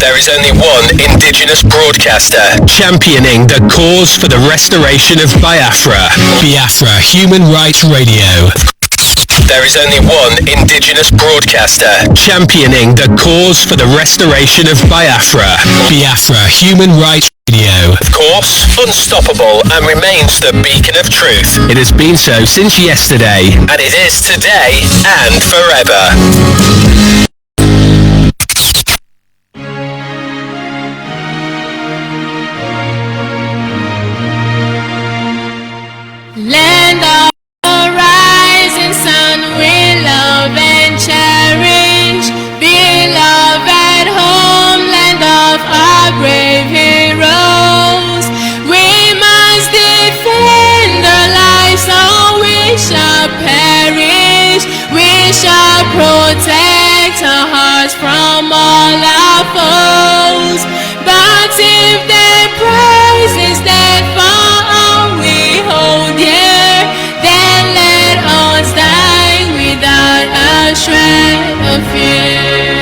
There is only one indigenous broadcaster championing the cause for the restoration of Biafra. Biafra Human Rights Radio. There is only one indigenous broadcaster championing the cause for the restoration of Biafra. Biafra Human Rights Radio. Of course, unstoppable and remains the beacon of truth. It has been so since yesterday, and it is today and forever. Land of the rising sun, we love and cherish. Beloved homeland of our brave heroes. We must defend our lives or we shall perish. We shall protect our hearts from all our foes. But if their prize is dead for all we hold dear, then let us die without a shred of fear.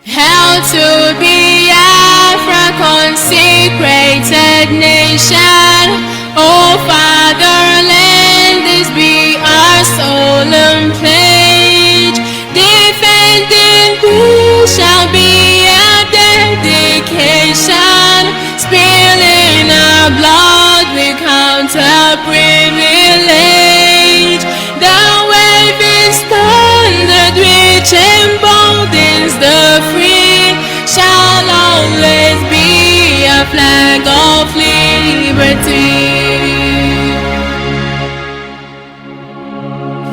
Hail to Biafra, consecrated nation. O fatherland, this be our solemn pledge. Defending we shall be a dedication. Spilling our blood we count a privilege. The waving standard which emboldens the free shall always be a flag of liberty.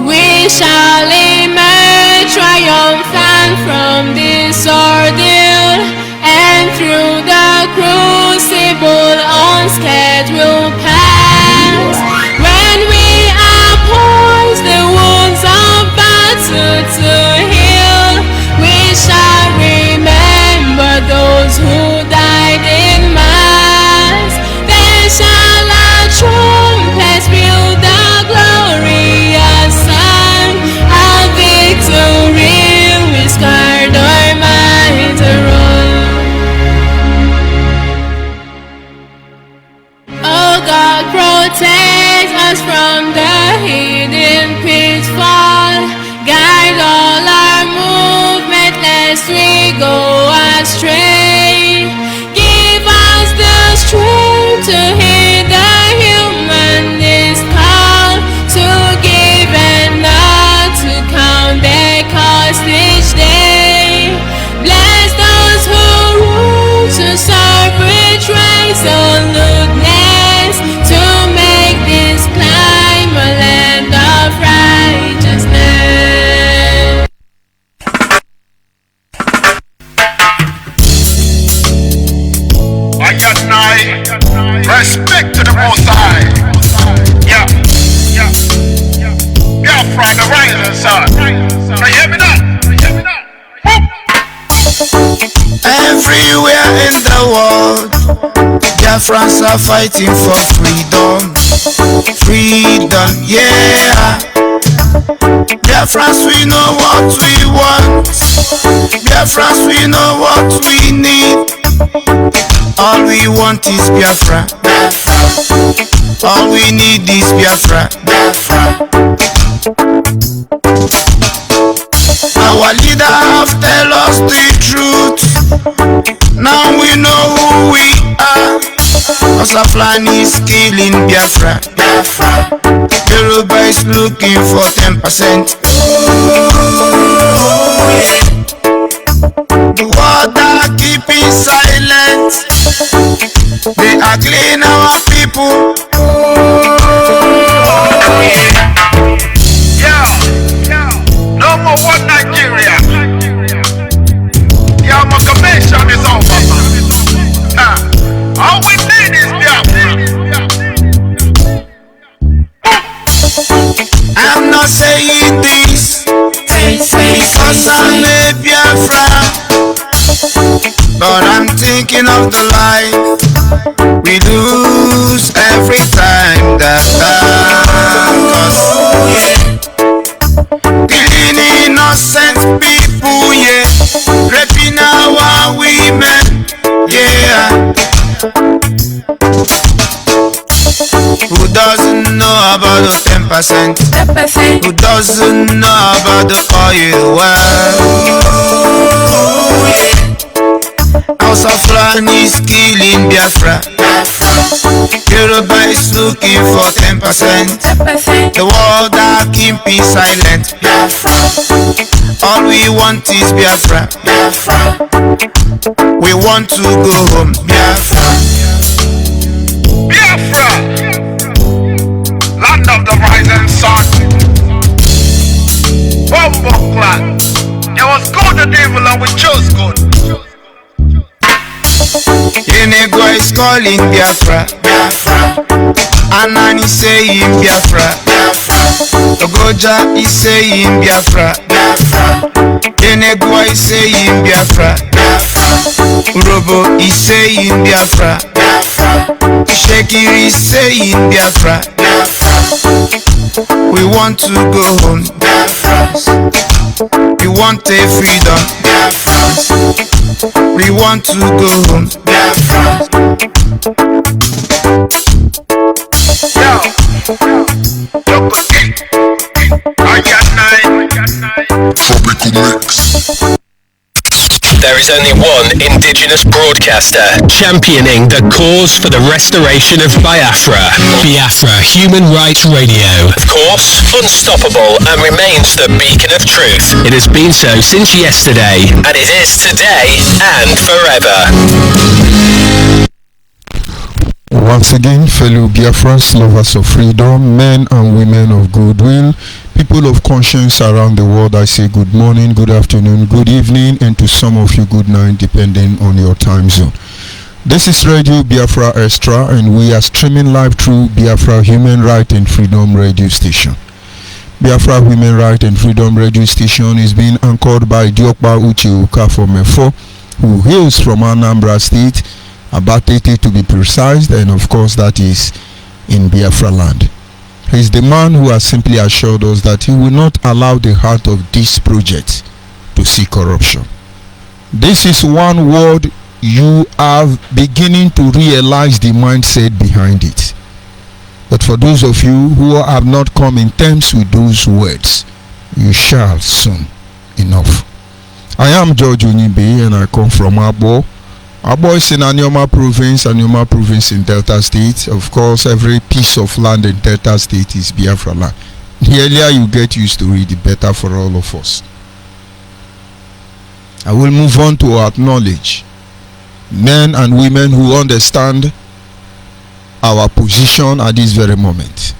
We shall emerge triumphant from this ordeal, and through the crucible unscathed we'll pass. When we are poised the wounds of battle to heal, we shall remember those who died in mass. Then shall our trumpets build the glorious song of victory. We scarred our minds around. Oh God, protect us from the hidden pitfall. Guide all our movement lest we go astray. Give us the strength to hear the humanist call, to give and not to count their cost each day. Bless those who rule to serve with resoluteness, to make this climb a land of righteousness. I got nigh respect to the Most High. Yeah. Biafra, the rising sun. Now you hear me now? Everywhere in the world, Biafrans are fighting for freedom. Freedom, yeah. Biafrans, we know what we want. Biafrans, we know what we need. All we want is Biafra. All we need is Biafra. Our leader have tell us the truth. Now we know who we are. Osaflan is killing Biafra. Yoruba is looking for 10%. The world are keeping silent. They are killing our people. No more one Nigeria. The amalgamation is over. All we need is Biafra. I'm not saying this because I'm a Biafra, but I'm thinking of the life we lose every time that cause killing innocent people, yeah. 10%. Who doesn't know about the oil well? House of Plan is killing Biafra. Yoruba is looking for 10%. The world are keeping silent. All we want is Biafra. We want to go home. Biafra. Biafra, land of the rising sun. Bumbo clan. It was good the devil and we chose good. Enego is calling Biafra. Anani saying Biafra. Ogoja is saying Biafra. Enego is saying Biafra. Urobo is saying Biafra. Shekiri is saying Biafra. We want to go home. We want a freedom. We want to go home. There is only one indigenous broadcaster championing the cause for the restoration of Biafra. Biafra Human Rights Radio. Of course, unstoppable and remains the beacon of truth. It has been so since yesterday, and it is today and forever. Once again, fellow Biafrans, lovers of freedom, men and women of goodwill, people of conscience around the world, I say good morning, good afternoon, good evening, and to some of you good night, depending on your time zone. This is Radio Biafra Extra, and we are streaming live through Biafra Human Right and Freedom Radio Station. Biafra Human Right and Freedom Radio Station is being anchored by Diokpa Uche from Efo, who hails from Anambra State, Abatete to be precise, and of course that is in Biafra land. He is the man who has simply assured us that he will not allow the heart of this project to see corruption. This is one word you are beginning to realize the mindset behind it. But for those of you who have not come in terms with those words, you shall soon enough. I am George ONYIBE and I come from Abo. Abo is in Anyoma province in Delta State. Of course, every piece of land in Delta State is Biafra land. The earlier you get used to it, the better for all of us. I will move on to acknowledge men and women who understand our position at this very moment.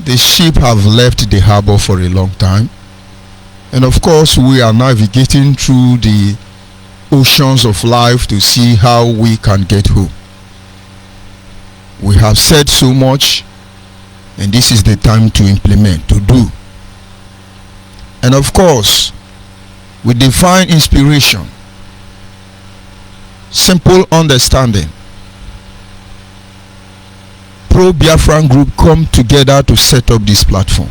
The ship have left the harbor for a long time, and of course we are navigating through the oceans of life to see how we can get home. We have said so much, and this is the time to implement, to do. And of course, with divine inspiration, simple understanding, pro-Biafran group come together to set up this platform,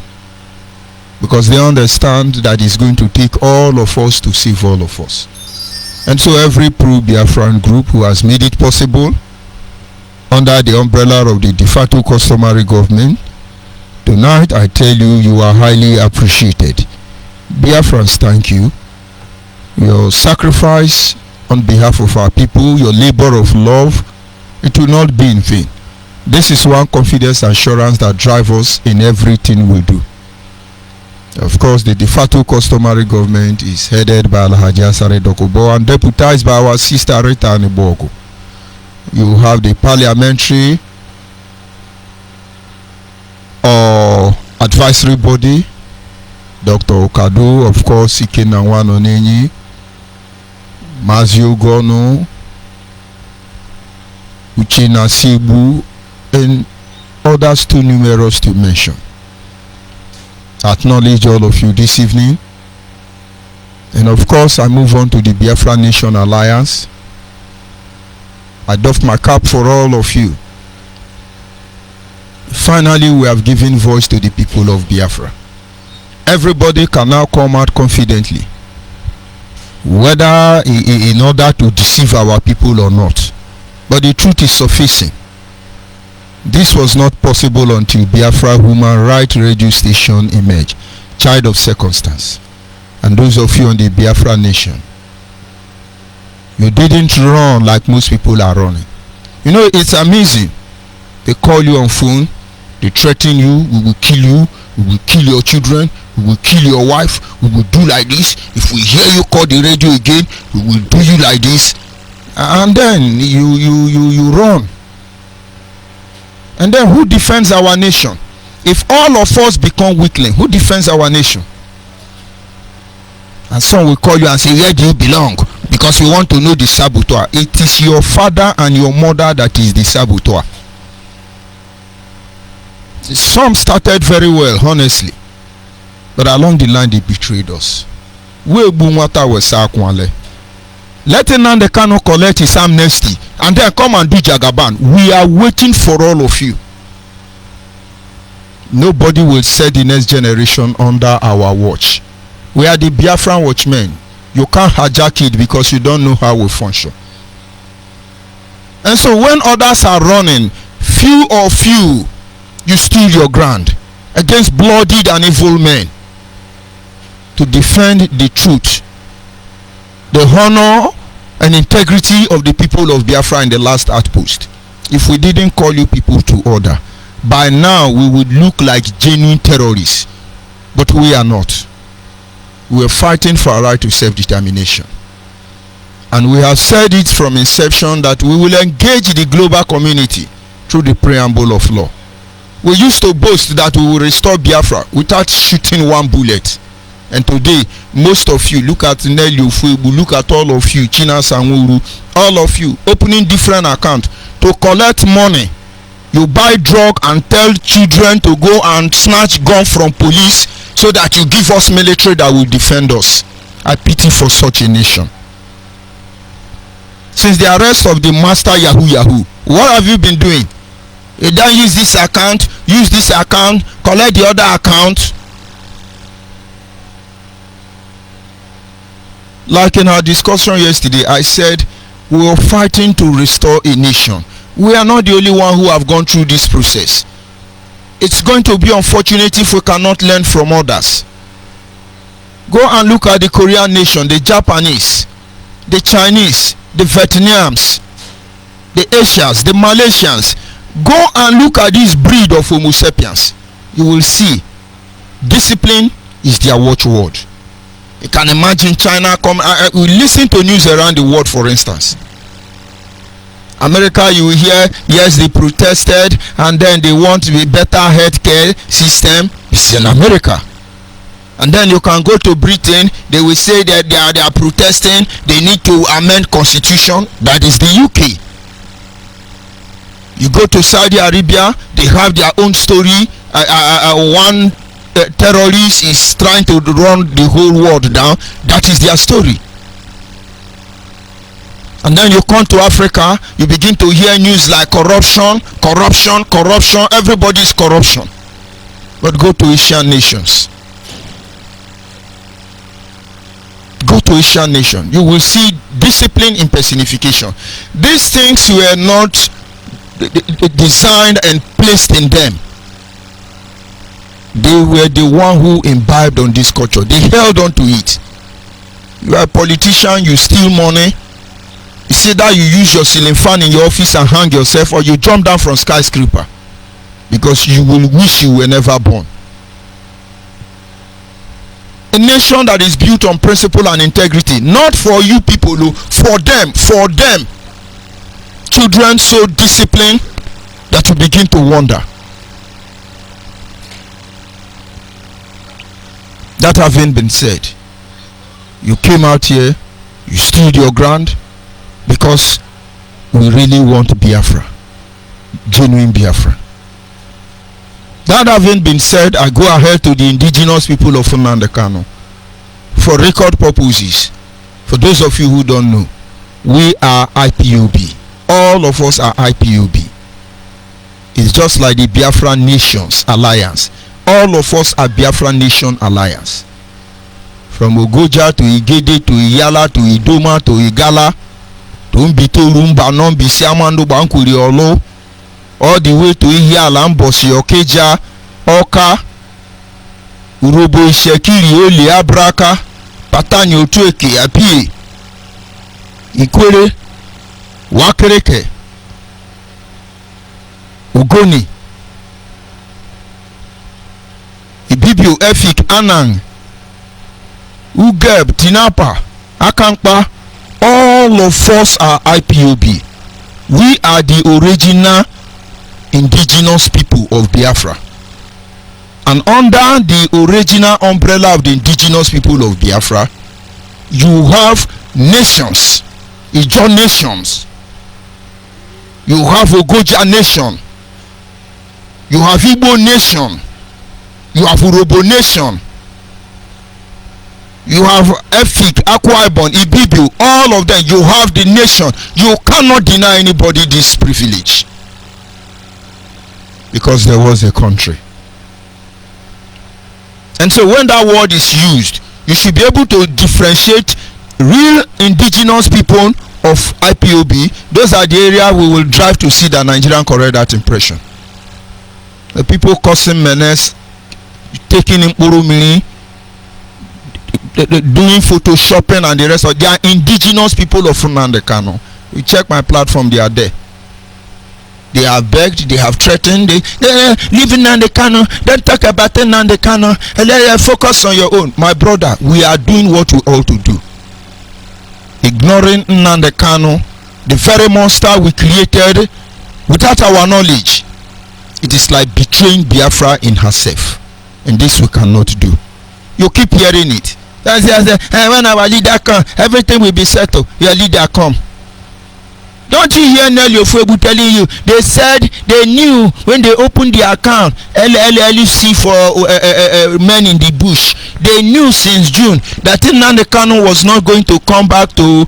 because they understand that it's going to take all of us to save all of us. And so every pro-Biafran group who has made it possible under the umbrella of the de facto customary government, tonight I tell you, you are highly appreciated. Biafrans, thank you. Your sacrifice on behalf of our people, your labor of love, it will not be in vain. This is one confidence assurance that drives us in everything we do. Of course, the de facto customary government is headed by Alhaji Asare Dokubo and deputized by our sister Rita Anibogo. You have the parliamentary or advisory body, Dr. Okado, of course, Ikenawan Onenyi, Mazio Gono, Uchina Sibu, and others too numerous to mention. Acknowledge all of you this evening, and of course I move on to the Biafra Nation Alliance. I doff my cap for all of you. Finally, we have given voice to the people of Biafra. Everybody can now come out confidently, whether in order to deceive our people or not, but the truth is sufficing. This was not possible until Biafra Human Rights Radio Station emerged, child of circumstance. And those of you on the Biafra Nation, you didn't run like most people are running. You know, it's amazing. They call you on phone, they threaten you, we will kill you, we will kill your children, we will kill your wife, we will do like this. If we hear you call the radio again, we will do you like this. And then you run. And then who defends our nation? If all of us become weakling, who defends our nation? And some will call you and say, where do you belong? Because we want to know the saboteur. It is your father and your mother that is the saboteur. Some started very well, honestly, but along the line they betrayed us. Let Nnamdi Kanu collect his amnesty and then come and do Jagaban. We are waiting for all of you. Nobody will set the next generation under our watch. We are the Biafran watchmen. You can't hijack it because you don't know how we function. And so when others are running, few of you, you steal your ground against bloodied and evil men to defend the truth, the honor and integrity of the people of Biafra in the last outpost. If we didn't call you people to order, by now we would look like genuine terrorists. But we are not. We are fighting for our right to self-determination. And we have said it from inception that we will engage the global community through the preamble of law. We used to boast that we will restore Biafra without shooting one bullet. And today, most of you, look at Nelly Ofuebu, look at all of you, China Sanwuru, all of you, opening different accounts to collect money. You buy drug and tell children to go and snatch gun from police so that you give us military that will defend us. I pity for such a nation. Since the arrest of the master Yahoo, what have you been doing? You don't use this account, collect the other account. Like in our discussion yesterday, I said we are fighting to restore a nation. We are not the only one who have gone through this process. It's going to be unfortunate if we cannot learn from others. Go and look at the Korean nation, the Japanese, the Chinese, the Vietnamese, the Asians, the Malaysians. Go and look at this breed of Homo sapiens. You will see discipline is their watchword. You can imagine China come. We listen to news around the world, for instance. America, you will hear, yes, they protested and then they want a better healthcare system. It's in America. And then you can go to Britain, they will say that they are protesting, they need to amend constitution. That is the UK. You go to Saudi Arabia, they have their own story. One terrorist is trying to run the whole world down. That is their story. And then you come to Africa, you begin to hear news like corruption. Everybody is corruption. But go to Asian nations. Go to Asian nation. You will see discipline in personification. These things were not designed and placed in them. They were the one who imbibed on this culture. They held on to it. You are a politician, you steal money. You see that you use your ceiling fan in your office and hang yourself, or you jump down from skyscraper because you will wish you were never born. A nation that is built on principle and integrity, not for you people, for them. Children so disciplined that you begin to wonder. That having been said, you came out here, you stood your ground, because we really want Biafra, genuine Biafra. That having been said, I go ahead to the indigenous people of Nnamdi Kanu. For record purposes, for those of you who don't know, we are IPOB. All of us are IPOB. It's just like the Biafra Nations Alliance. All of us are Biafra Nation Alliance. From Ogoja to Igede to Iyala to Idoma to Igala to Mbito Rumba Nombi Siamando Bankuri Olo. all the way to Ihiala, Mbosi, Okeja, Oka, Urobo, Ishekiri, Oli, Abraka, Patani, Otueke, Apie, Ikwere, Wakereke, Ugoni, Ibibio, Efik, Anang, Ugeb, Tinapa, Akankpa, all of us are IPOB. We are the original indigenous people of Biafra. And under the original umbrella of the indigenous people of Biafra, you have nations, Ijo nations, you have Ogoja nation, you have Igbo nation, you have Urobo nation, you have Efik, Akwa Ibom, Ibibio, all of them. You have the nation. You cannot deny anybody this privilege, because there was a country. And so when that word is used, you should be able to differentiate real indigenous people of IPOB. Those are the area we will drive to see that Nigerian correct that impression. The people causing menace, taking in Urumini, doing photoshopping and the rest of, they are indigenous people of Nnamdi Kanu. You check my platform, they are there. They have begged, they have threatened, they leave Nnamdi Kanu, don't talk about Nnamdi Kanu, focus on your own. My brother, we are doing what we ought to do. Ignoring Nnamdi Kanu, the very monster we created without our knowledge, it is like betraying Biafra in herself. And this we cannot do. You keep hearing it. When our leader come, everything will be settled. Your leader come. Don't you hear Nelly Ofuebu telling you? They said they knew when they opened the account, LLC for men in the bush. They knew since June that Nnamdi Kanu was not going to come back to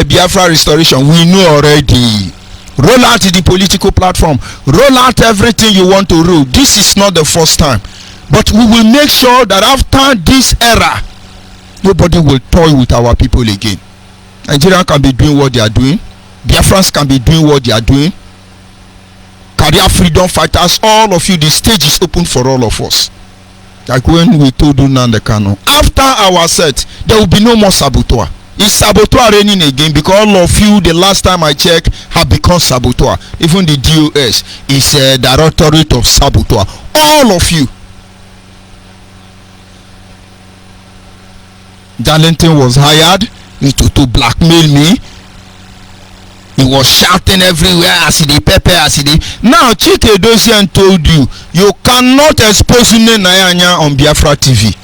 Biafra restoration. We know already. Roll out the political platform. Roll out everything you want to roll. This is not the first time. But we will make sure that after this era, nobody will toy with our people again. Nigerians can be doing what they are doing. Biafrans can be doing what they are doing. Career freedom fighters, all of you, the stage is open for all of us. Like when we told Nnamdi Kanu, after our set, there will be no more saboteur. Is saboteur raining again? Because all of you, the last time I checked, have become saboteur. Even the DOS is a directorate of saboteur. All of you. Darlington was hired to blackmail me. He was shouting everywhere as he did pepper as he did. Now Chike Dosian told you, you cannot expose Nayanya on Biafra TV.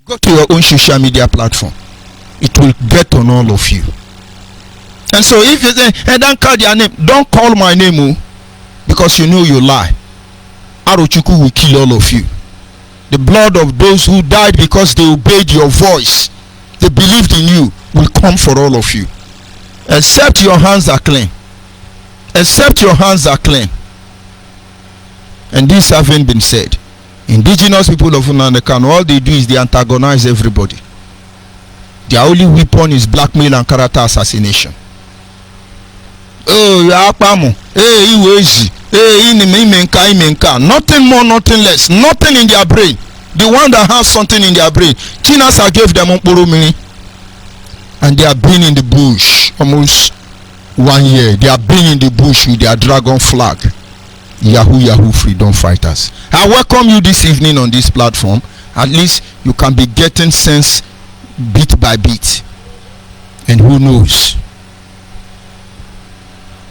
Go to your own social media platform. It will get on all of you. And so if you say, hey, don't call their name, don't call my name, because you know you lie. Arochukwu will kill all of you. The blood of those who died because they obeyed your voice, they believed in you, will come for all of you. Except your hands are clean. Except your hands are clean. And this having been said, indigenous people of Nnamdi Kanu, all they do is they antagonize everybody. Their only weapon is blackmail and character assassination. Oh, you are Pamu. Hey, you easy. Hey, imenka. Nothing more, nothing less. Nothing in their brain. The one that has something in their brain. Chinasa gave them Mkpurumini. And they have been in the bush almost 1 year. They have been in the bush with their dragon flag. Yahoo freedom fighters. I welcome you this evening on this platform. At least you can be getting sense bit by bit. And who knows?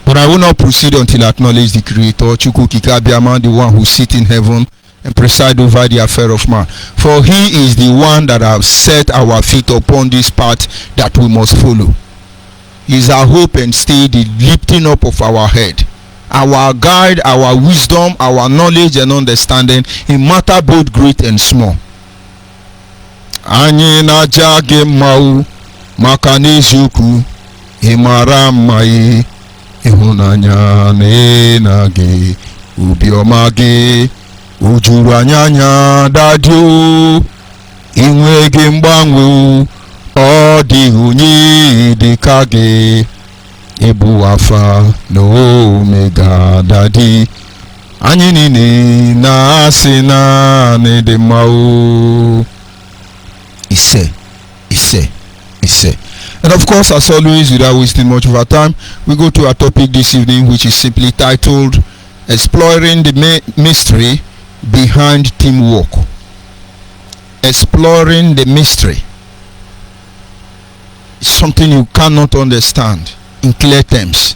But I will not proceed until I acknowledge the Creator, Chukwu Kikabiama, the one who sits in heaven and preside over the affair of man. For he is the one that has set our feet upon this path that we must follow. He is our hope and stay, the lifting up of our head, our guide, our wisdom, our knowledge and understanding in matter both great and small. Anyị na-aja gị mma maka n'eziokwu ịmara mma ịhụnanya na gị obiọma gị ujuru anya dadio inwe gị mgbanwe ọ dị onye dị ka gị ịbụ Alpha na Omega dadi Anyị niile na-asị na dị mma o. Ise. And of course, as always, without wasting much of our time, we go to our topic this evening, which is simply titled Exploring the Mystery Behind Teamwork. Exploring the mystery. It's something you cannot understand in clear terms.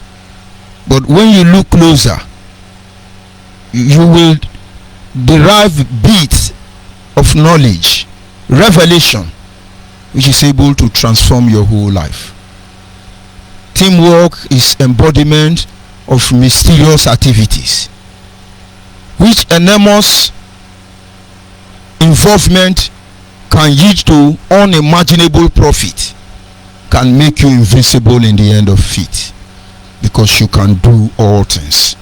But when you look closer, you will derive bits of knowledge, revelation, which is able to transform your whole life. Teamwork is embodiment of mysterious activities, which enormous involvement can yield to unimaginable profit, can make you invincible in the end of it, because you can do all things.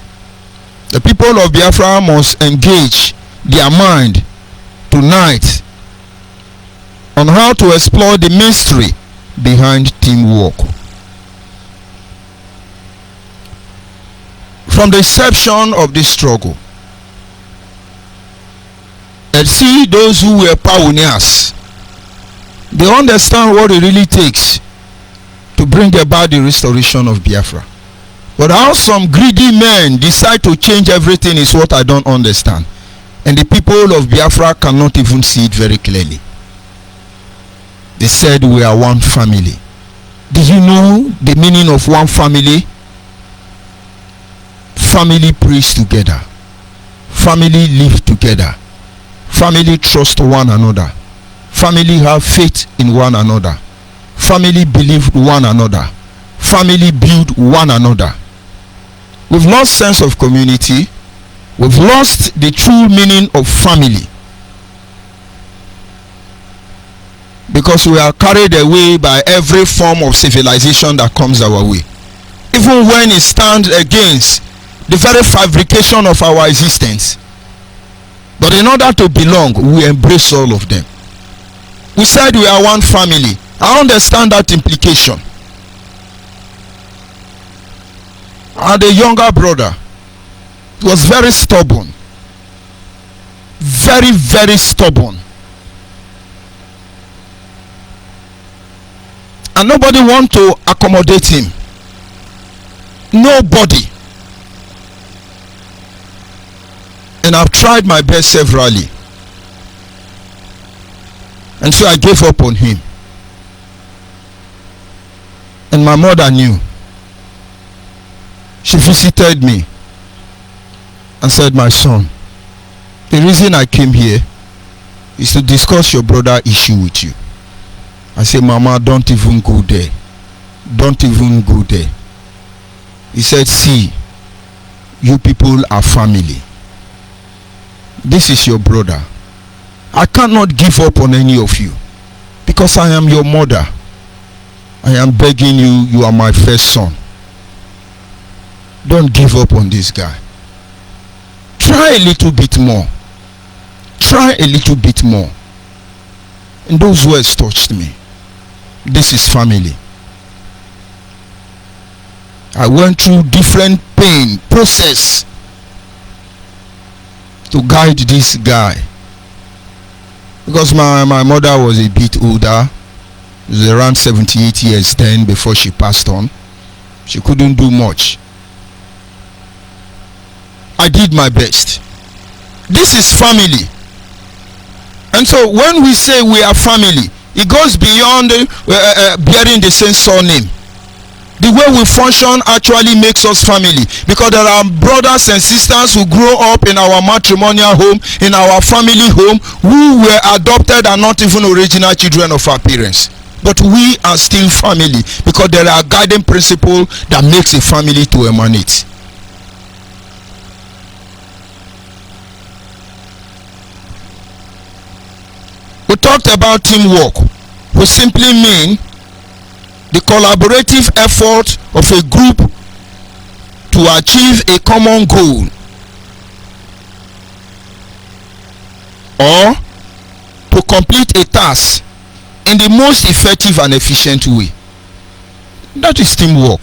The people of Biafra must engage their mind tonight on how to explore the mystery behind teamwork. From the inception of this struggle, and see those who were pioneers, they understand what it really takes to bring about the restoration of Biafra. But how some greedy men decide to change everything is what I don't understand. And the people of Biafra cannot even see it very clearly. They said we are one family. Do you know the meaning of one family? Family prays together. Family live together. Family trust one another. Family have faith in one another. Family believe one another. Family build one another. We've lost sense of community. We've lost the true meaning of family, because we are carried away by every form of civilization that comes our way, even when it stands against the very fabrication of our existence. But in order to belong, we embrace all of them. We said we are one family. I understand that implication. And the younger brother was very stubborn, very stubborn, and nobody want to accommodate him. Nobody. And I've tried my best severally, and so I gave up on him. And my mother knew. She visited me and said, my son, the reason I came here is to discuss your brother issue with you. I said, Mama, don't even go there. Don't even go there. He said, see, you people are family. This is your brother. I cannot give up on any of you, because I am your mother. I am begging you, you are my first son. Don't give up on this guy. Try a little bit more. Try a little bit more. And those words touched me. This is family. I went through different pain process to guide this guy, because my mother was a bit older. She was around 78 years then before she passed on. She couldn't do much. I did my best. This is family. And so when we say we are family, it goes beyond bearing the same surname. The way we function actually makes us family, because there are brothers and sisters who grow up in our matrimonial home, in our family home, who were adopted and not even original children of our parents. But we are still family, because there are guiding principles that makes a family to emanate. We talked about teamwork. We simply mean the collaborative effort of a group to achieve a common goal, or to complete a task in the most effective and efficient way. That is teamwork.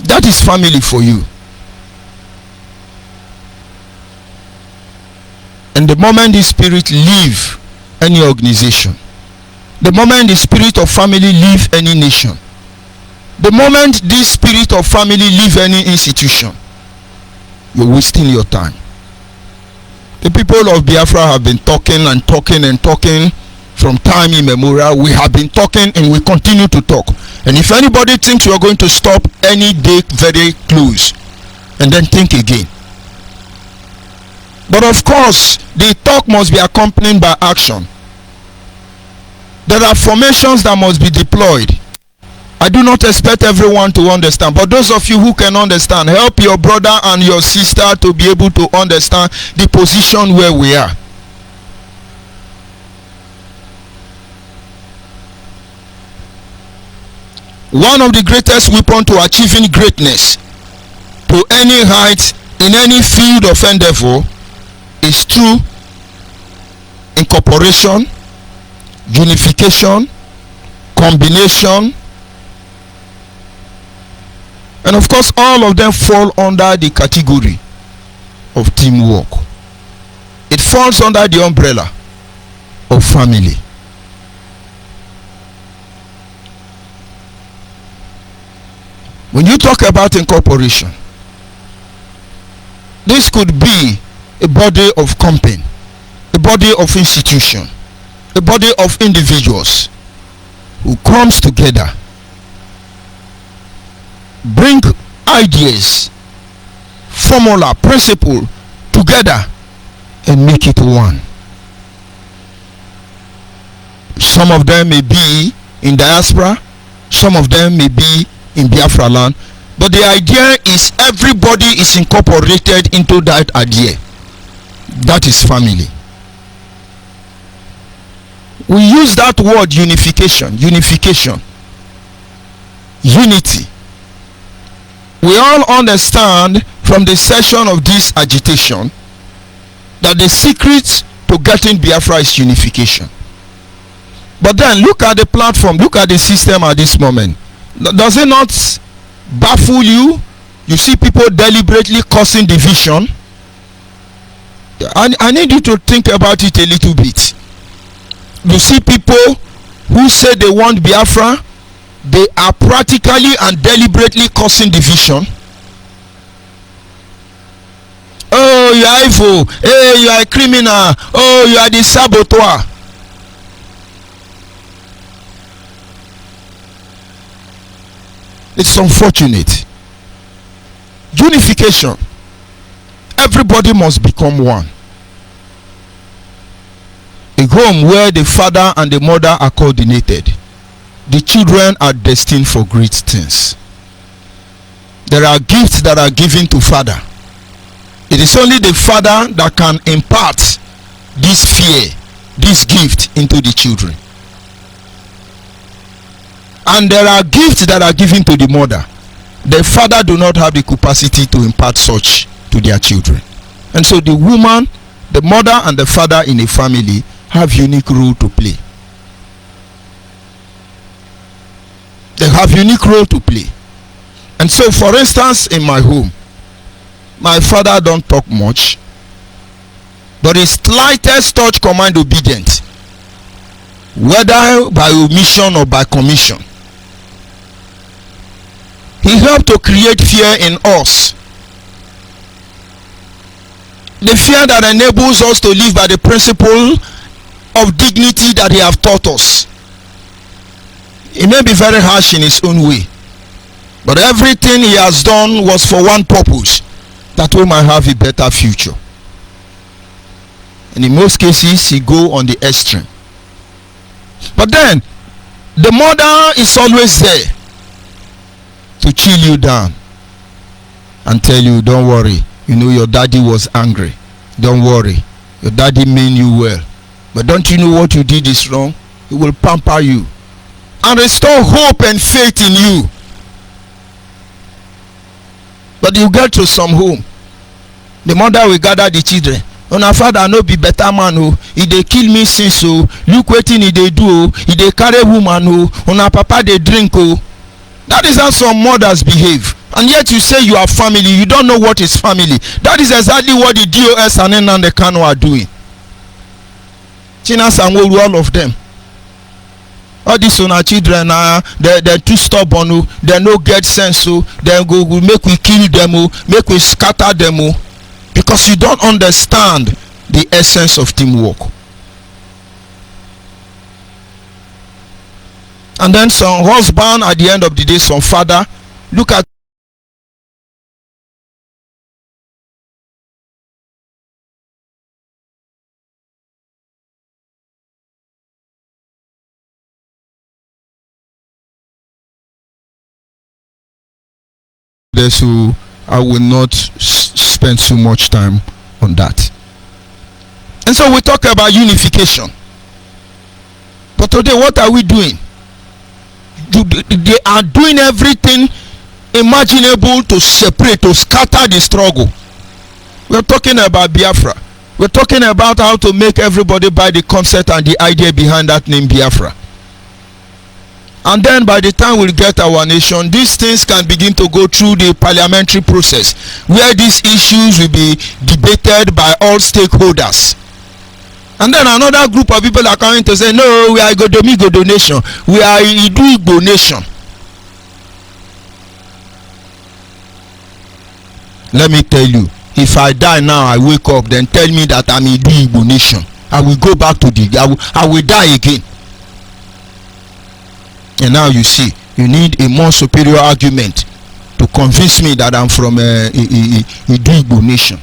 That is family for you. And the moment the spirit leave any organization, the moment the spirit of family leave any nation, the moment this spirit of family leave any institution, you're wasting your time. The people of Biafra have been talking and talking and talking from time immemorial. We have been talking and we continue to talk. And if anybody thinks we are going to stop any day, very close, and then think again. But of course, the talk must be accompanied by action. There are formations that must be deployed. I do not expect everyone to understand, but those of you who can understand, help your brother and your sister to be able to understand the position where we are. One of the greatest weapons to achieving greatness to any height in any field of endeavor is through incorporation, unification, combination, and of course all of them fall under the category of teamwork. It falls under the umbrella of family. When you talk about incorporation, this could be a body of company, a body of institution, a body of individuals who comes together, bring ideas, formula, principle together and make it one. Some of them may be in diaspora, some of them may be in Biafra land, but the idea is everybody is incorporated into that idea. That is family. We use that word unification, unity. We all understand from the session of this agitation that the secret to getting Biafra is unification. But then look at the platform, look at the system at this moment. Does it not baffle you? You see people deliberately causing division. I need you to think about it a little bit. You see people who say they want Biafra, they are practically and deliberately causing division. Oh, you are evil. Hey, you are a criminal. Oh, you are the saboteur. It's unfortunate. Unification. Everybody must become one. A home where the father and the mother are coordinated. The children are destined for great things. There are gifts that are given to father. It is only the father that can impart this fear, this gift into the children. And there are gifts that are given to the mother. The father do not have the capacity to impart such to their children. And so the woman, the mother and the father in a family have unique role to play. They have unique role to play. And so for instance, in my home, my father don't talk much, but his slightest touch command obedient, whether by omission or by commission. He helped to create fear in us. The fear that enables us to live by the principle of dignity that he have taught us. It may be very harsh in his own way, but everything he has done was for one purpose, that we might have a better future. And in most cases, he go on the extreme. But then, the mother is always there to chill you down and tell you, don't worry, you know your daddy was angry. Don't worry, your daddy mean you well. But don't you know what you did is wrong? He will pamper you and restore hope and faith in you. But you get to some home, the mother will gather the children. Una father no be better man o. He dey kill me since o. Look wetin he dey do o. He dey carry woman o. Una papa dey drink o. That is how some mothers behave. And yet you say you are family. You don't know what is family. That is exactly what the DOS and Nnamdi Kanu are doing. China Sanwo, all of them. All these on our children are they're too stubborn, they no get sense, so they go make we kill them, make we scatter them, because you don't understand the essence of teamwork. And then some husband, at the end of the day, some father, look at this, so I will not spend so much time on that. And so we talk about unification. But today, what are we doing? They are doing everything imaginable to separate, to scatter the struggle. We're talking about Biafra. We're talking about how to make everybody buy the concept and the idea behind that name Biafra. And then by the time we get our nation, these things can begin to go through the parliamentary process, where these issues will be debated by all stakeholders. And then another group of people are coming to say, no, we are Igodomi nation. We are Idu-Igbo nation. Let me tell you, if I die now, I wake up, then tell me that I'm Idu-Igbo nation. I will go back to I will die again. And now you see, you need a more superior argument to convince me that I'm from Idu-Igbo nation.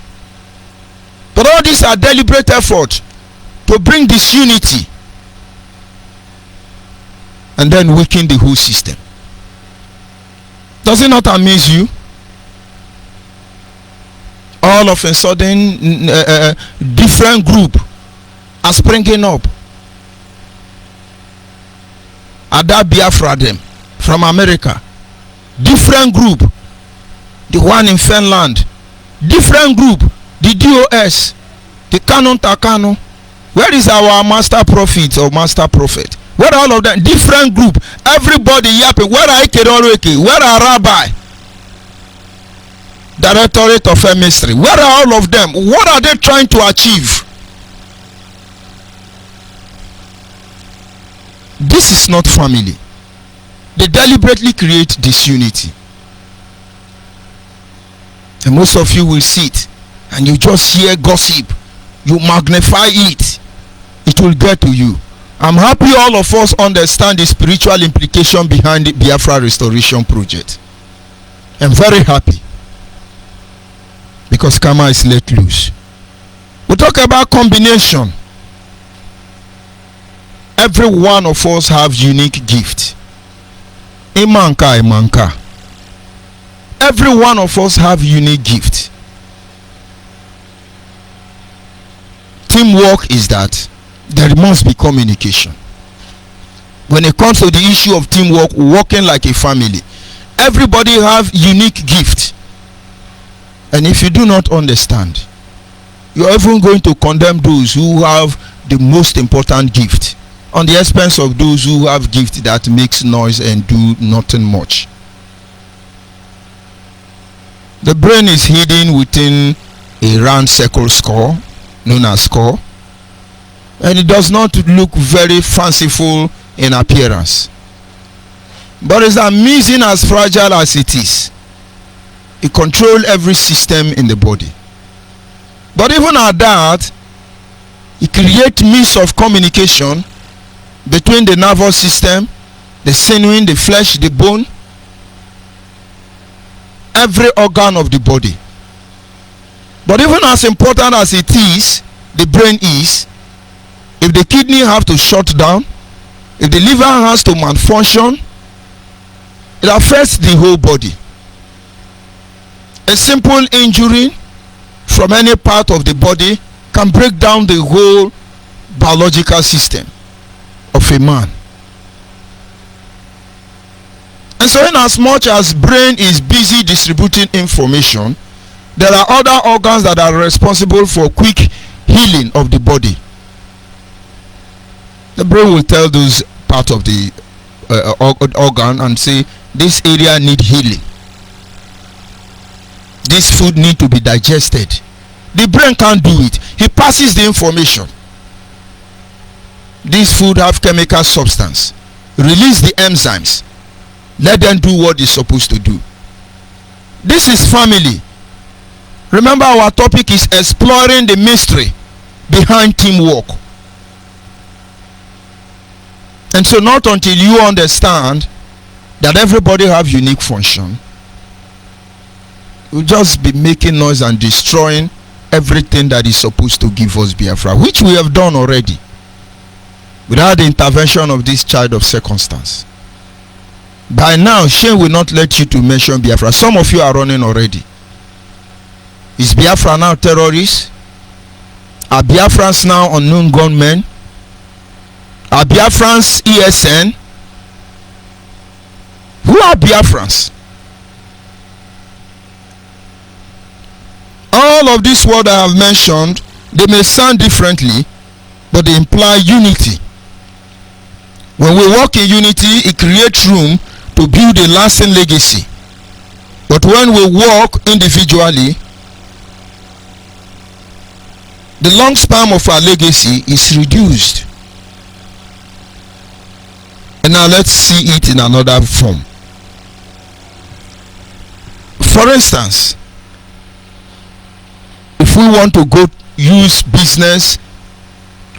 But all these are deliberate efforts to bring disunity and then weaken the whole system. Does it not amaze you? All of a sudden, different group are springing up. Ada Biafra them from America. Different group. The one in Finland. Different group. The DOS. The Canon Takano. Where is our master prophet or master prophet? Where are all of them? Different group. Everybody yapping. Where are Ikedoreke? Where are Rabbi? Directorate of Chemistry. Where are all of them? What are they trying to achieve? This is not family. They deliberately create disunity. And most of you will sit and you just hear gossip. You magnify it. It will get to you. I'm happy all of us understand the spiritual implication behind the Biafra Restoration Project. I'm very happy. Because karma is let loose. We talk about combination. Every one of us have unique gift. Imanka. Every one of us have unique gift. Teamwork is that there must be communication. When it comes to the issue of teamwork, working like a family, everybody have unique gift. And if you do not understand, you are even going to condemn those who have the most important gift on the expense of those who have gift that makes noise and do nothing much. The brain is hidden within a round circle skull known as skull, and it does not look very fanciful in appearance, but it's amazing as fragile as it is. It controls every system in the body. But even at that, it creates means of communication between the nervous system, the sinew, the flesh, the bone, every organ of the body. But even as important as it is, the brain is, if the kidney have to shut down, if the liver has to malfunction, it affects the whole body. A simple injury from any part of the body can break down the whole biological system of a man. And so in as much as brain is busy distributing information, there are other organs that are responsible for quick healing of the body. The brain will tell those part of the organ and say, this area need healing. This food need to be digested. The brain can't do it. He passes the information. this food have chemical substance. Release the enzymes. Let them do what they're supposed to do. This is family. Remember, our topic is exploring the mystery behind teamwork. And so not until you understand that everybody have unique function, you'll just be making noise and destroying everything that is supposed to give us Biafra, which we have done already without the intervention of this child of circumstance. By now, shame will not let you to mention Biafra. Some of you are running already. Is Biafra now terrorists? Are Biafrans now unknown gunmen? Are Biafrans ESN? Who are Biafrans? All of this word I have mentioned, they may sound differently, but they imply unity. When we walk in unity, it creates room to build a lasting legacy. But when we walk individually, the long span of our legacy is reduced. And now let's see it in another form. For instance, if we want to go use business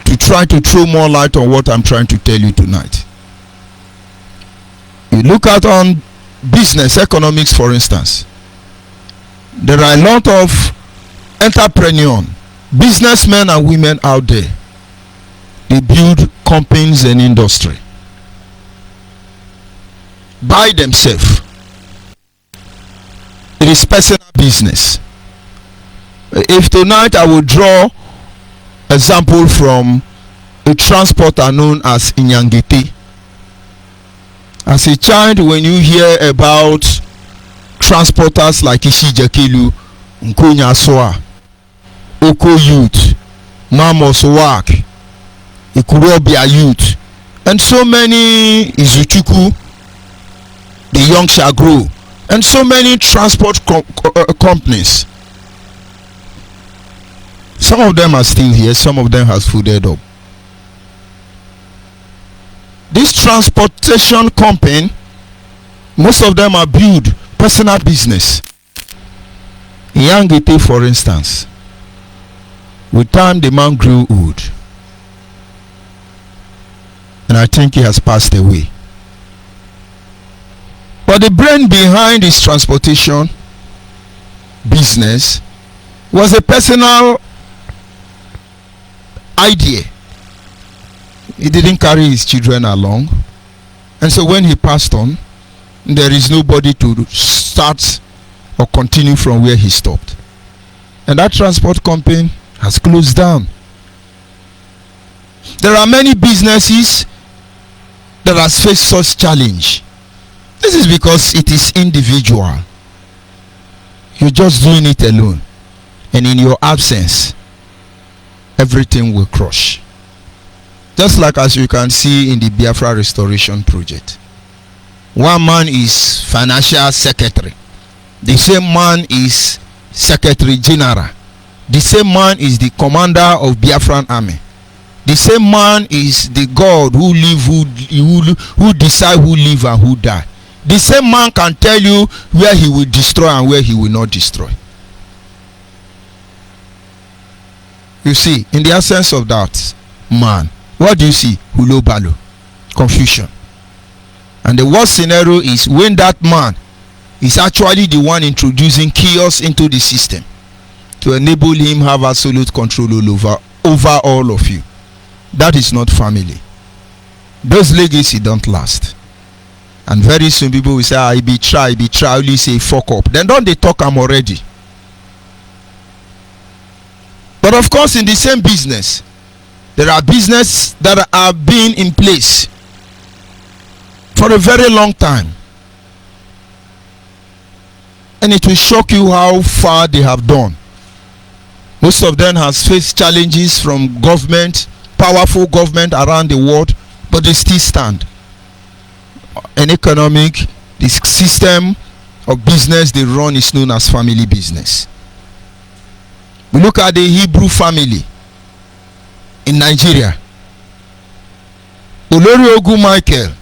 to try to throw more light on what I'm trying to tell you tonight, you look at on business economics, for instance, there are a lot of entrepreneurs, businessmen and women out there. They build companies and industry by themselves. It is personal business. If tonight I will draw example from a transporter known as Inyangete. As a child, when you hear about transporters like Ishijakelu, Nkonya Soa, Oko Youth, Mamos Wak, Ikurobia Youth, and so many, Izuchuku, the Young Shall Grow, and so many transport companies. Some of them are still here, some of them has folded up. This transportation company, most of them are built personal business. In Yangete, for instance, with time the man grew old, and I think he has passed away. But the brain behind his transportation business was a personal idea. He didn't carry his children along, and so when he passed on, there is nobody to start or continue from where he stopped, and that transport company has closed down. There are many businesses that has faced such challenge. This is because it is individual. You're just doing it alone, and in your absence, everything will crush. Just like as you can see in the Biafra restoration project. One man is financial secretary. The same man is secretary general. The same man is the commander of Biafran army. The same man is the God who live, who decide who live and who die. The same man can tell you where he will destroy and where he will not destroy. You see, in the essence of that man, what do you see? Hulobalo, confusion. And the worst scenario is when that man is actually the one introducing chaos into the system to enable him have absolute control over all of you. That is not family. Those legacy don't last. And very soon people will say, I be try, only say fuck up. Then don't they talk I'm already. But of course, in the same business, there are businesses that have been in place for a very long time. And it will shock you how far they have done. Most of them has faced challenges from government, powerful government around the world, but they still stand. An economic, the system of business they run is known as family business. We look at the Hebrew family in Nigeria. Olori Ogu Michael,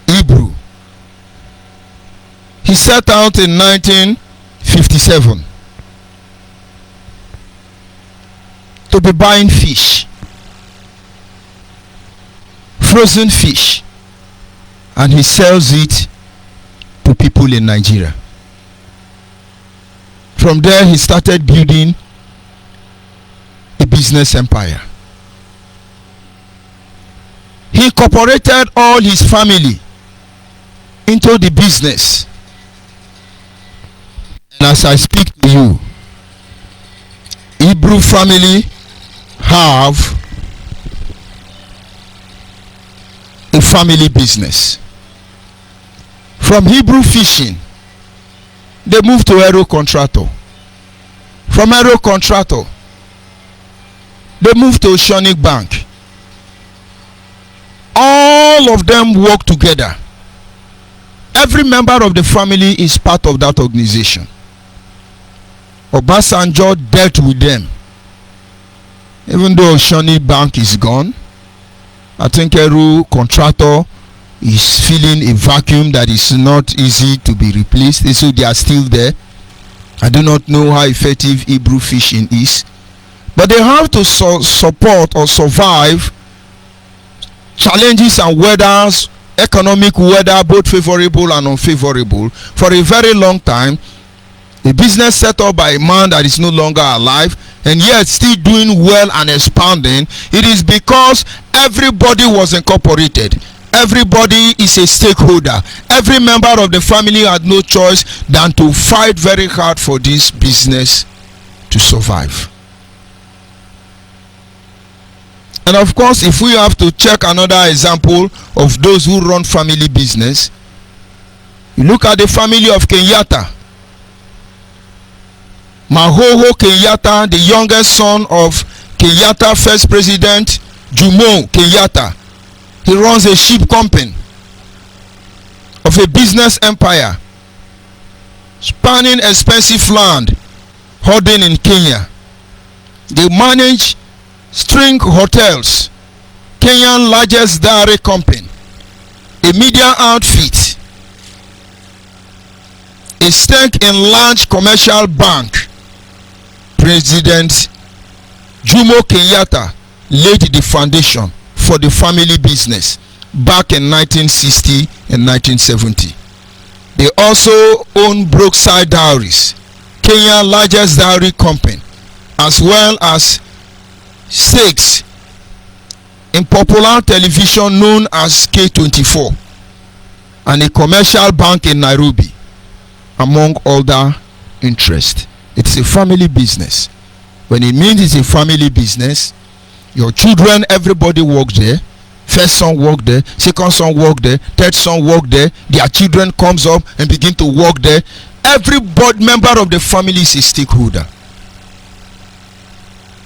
Hebrew. He set out in 1957 to be buying fish, frozen fish, and he sells it to people in Nigeria. From there, he started building a business empire. He incorporated all his family into the business. And as I speak to you, Hebrew family have a family business. From Hebrew fishing, they moved to aero contractor. From aero contractor, they moved to Oceanic Bank. All of them work together. Every member of the family is part of that organization. Obasanjo dealt with them. Even though Oceanic Bank is gone, I think aero contractor is filling a vacuum that is not easy to be replaced. So they are still there. I do not know how effective Hebrew fishing is, but they have to support or survive challenges and weathers, economic weather, both favorable and unfavorable, for a very long time. A business set up by a man that is no longer alive and yet still doing well and expanding. It is because everybody was incorporated. Everybody is a stakeholder. Every member of the family had no choice than to fight very hard for this business to survive. And of course, if we have to check another example of those who run family business, you look at the family of Kenyatta. Mahoho Kenyatta, the youngest son of Kenyatta first president Jomo Kenyatta. He runs a sheep company of a business empire spanning expensive land hoarding in Kenya. They manage string hotels, Kenya's largest dairy company, a media outfit, a stake in large commercial bank. President Jomo Kenyatta laid the foundation for the family business back in 1960 and 1970. They also own Brookside Dairies, Kenya's largest dairy company, as well as stakes in popular television known as K24 and a commercial bank in Nairobi, among other interests. It's a family business. When it means it's a family business, your children, everybody works there. First son work there, second son work there, third son work there. Their children comes up and begin to work there. Every member of the family is a stakeholder.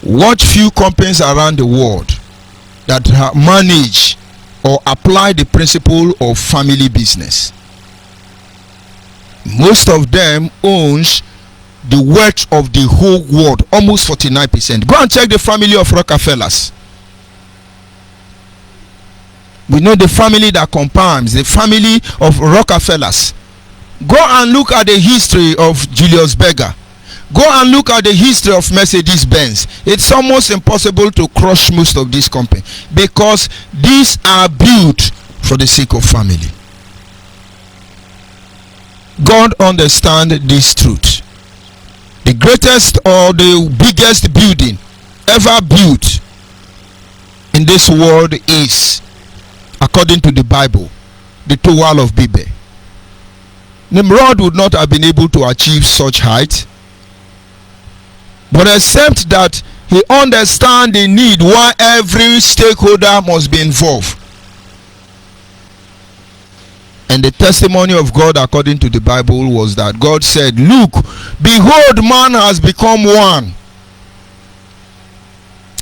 Watch few companies around the world that manage or apply the principle of family business. Most of them owns the wealth of the whole world, almost 49%. Go and check the family of Rockefellers. We know the family that compounds, the family of Rockefellers. Go and look at the history of Julius Berger. Go and look at the history of Mercedes-Benz. It's almost impossible to crush most of these companies because these are built for the sake of family. God understands this truth. The greatest or the biggest building ever built in this world is, according to the Bible, the Tower of Babel. Nimrod would not have been able to achieve such height, but except that he understands the need why every stakeholder must be involved. And the testimony of God according to the Bible was that God said, "Look, behold, man has become one.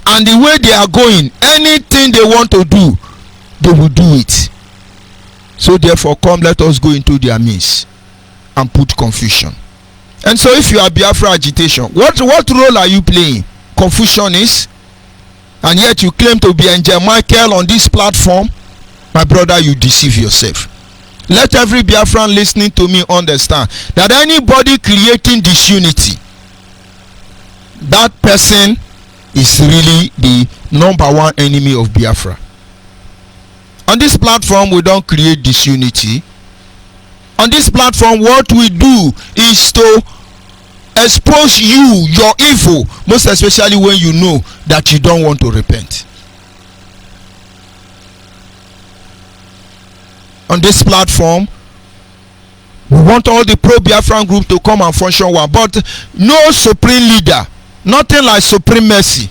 And the way they are going, anything they want to do, they will do it. So therefore, come, let us go into their midst and put confusion." And so if you are Biafra agitation, what role are you playing? Confucianist? and yet you claim to be Angel Michael on this platform, my brother, you deceive yourself. Let every Biafran listening to me understand that anybody creating disunity, that person is really the number one enemy of Biafra. On this platform, we don't create disunity. On this platform, what we do is to expose you, your evil, most especially when you know that you don't want to repent. On this platform, we want all the pro-Biafran group to come and function well, but no supreme leader, nothing like supremacy.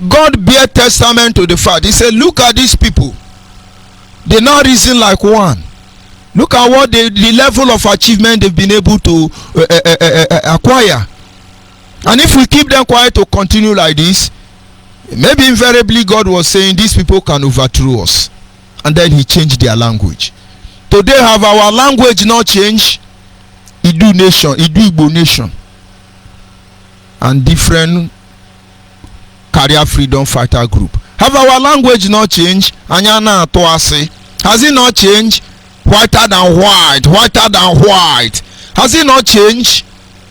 God bear testament to the fact. He said, look at these people. They now reason like one. Look at what the level of achievement they've been able to acquire. And if we keep them quiet to continue like this, maybe invariably God was saying these people can overthrow us. And then he changed their language. Today, have our language not changed? Idu nation, Idu Igbo nation, and different career freedom fighter group. Have our language not changed? Anyana Atoase. Has it not changed? Whiter than white, whiter than white. Has it not changed?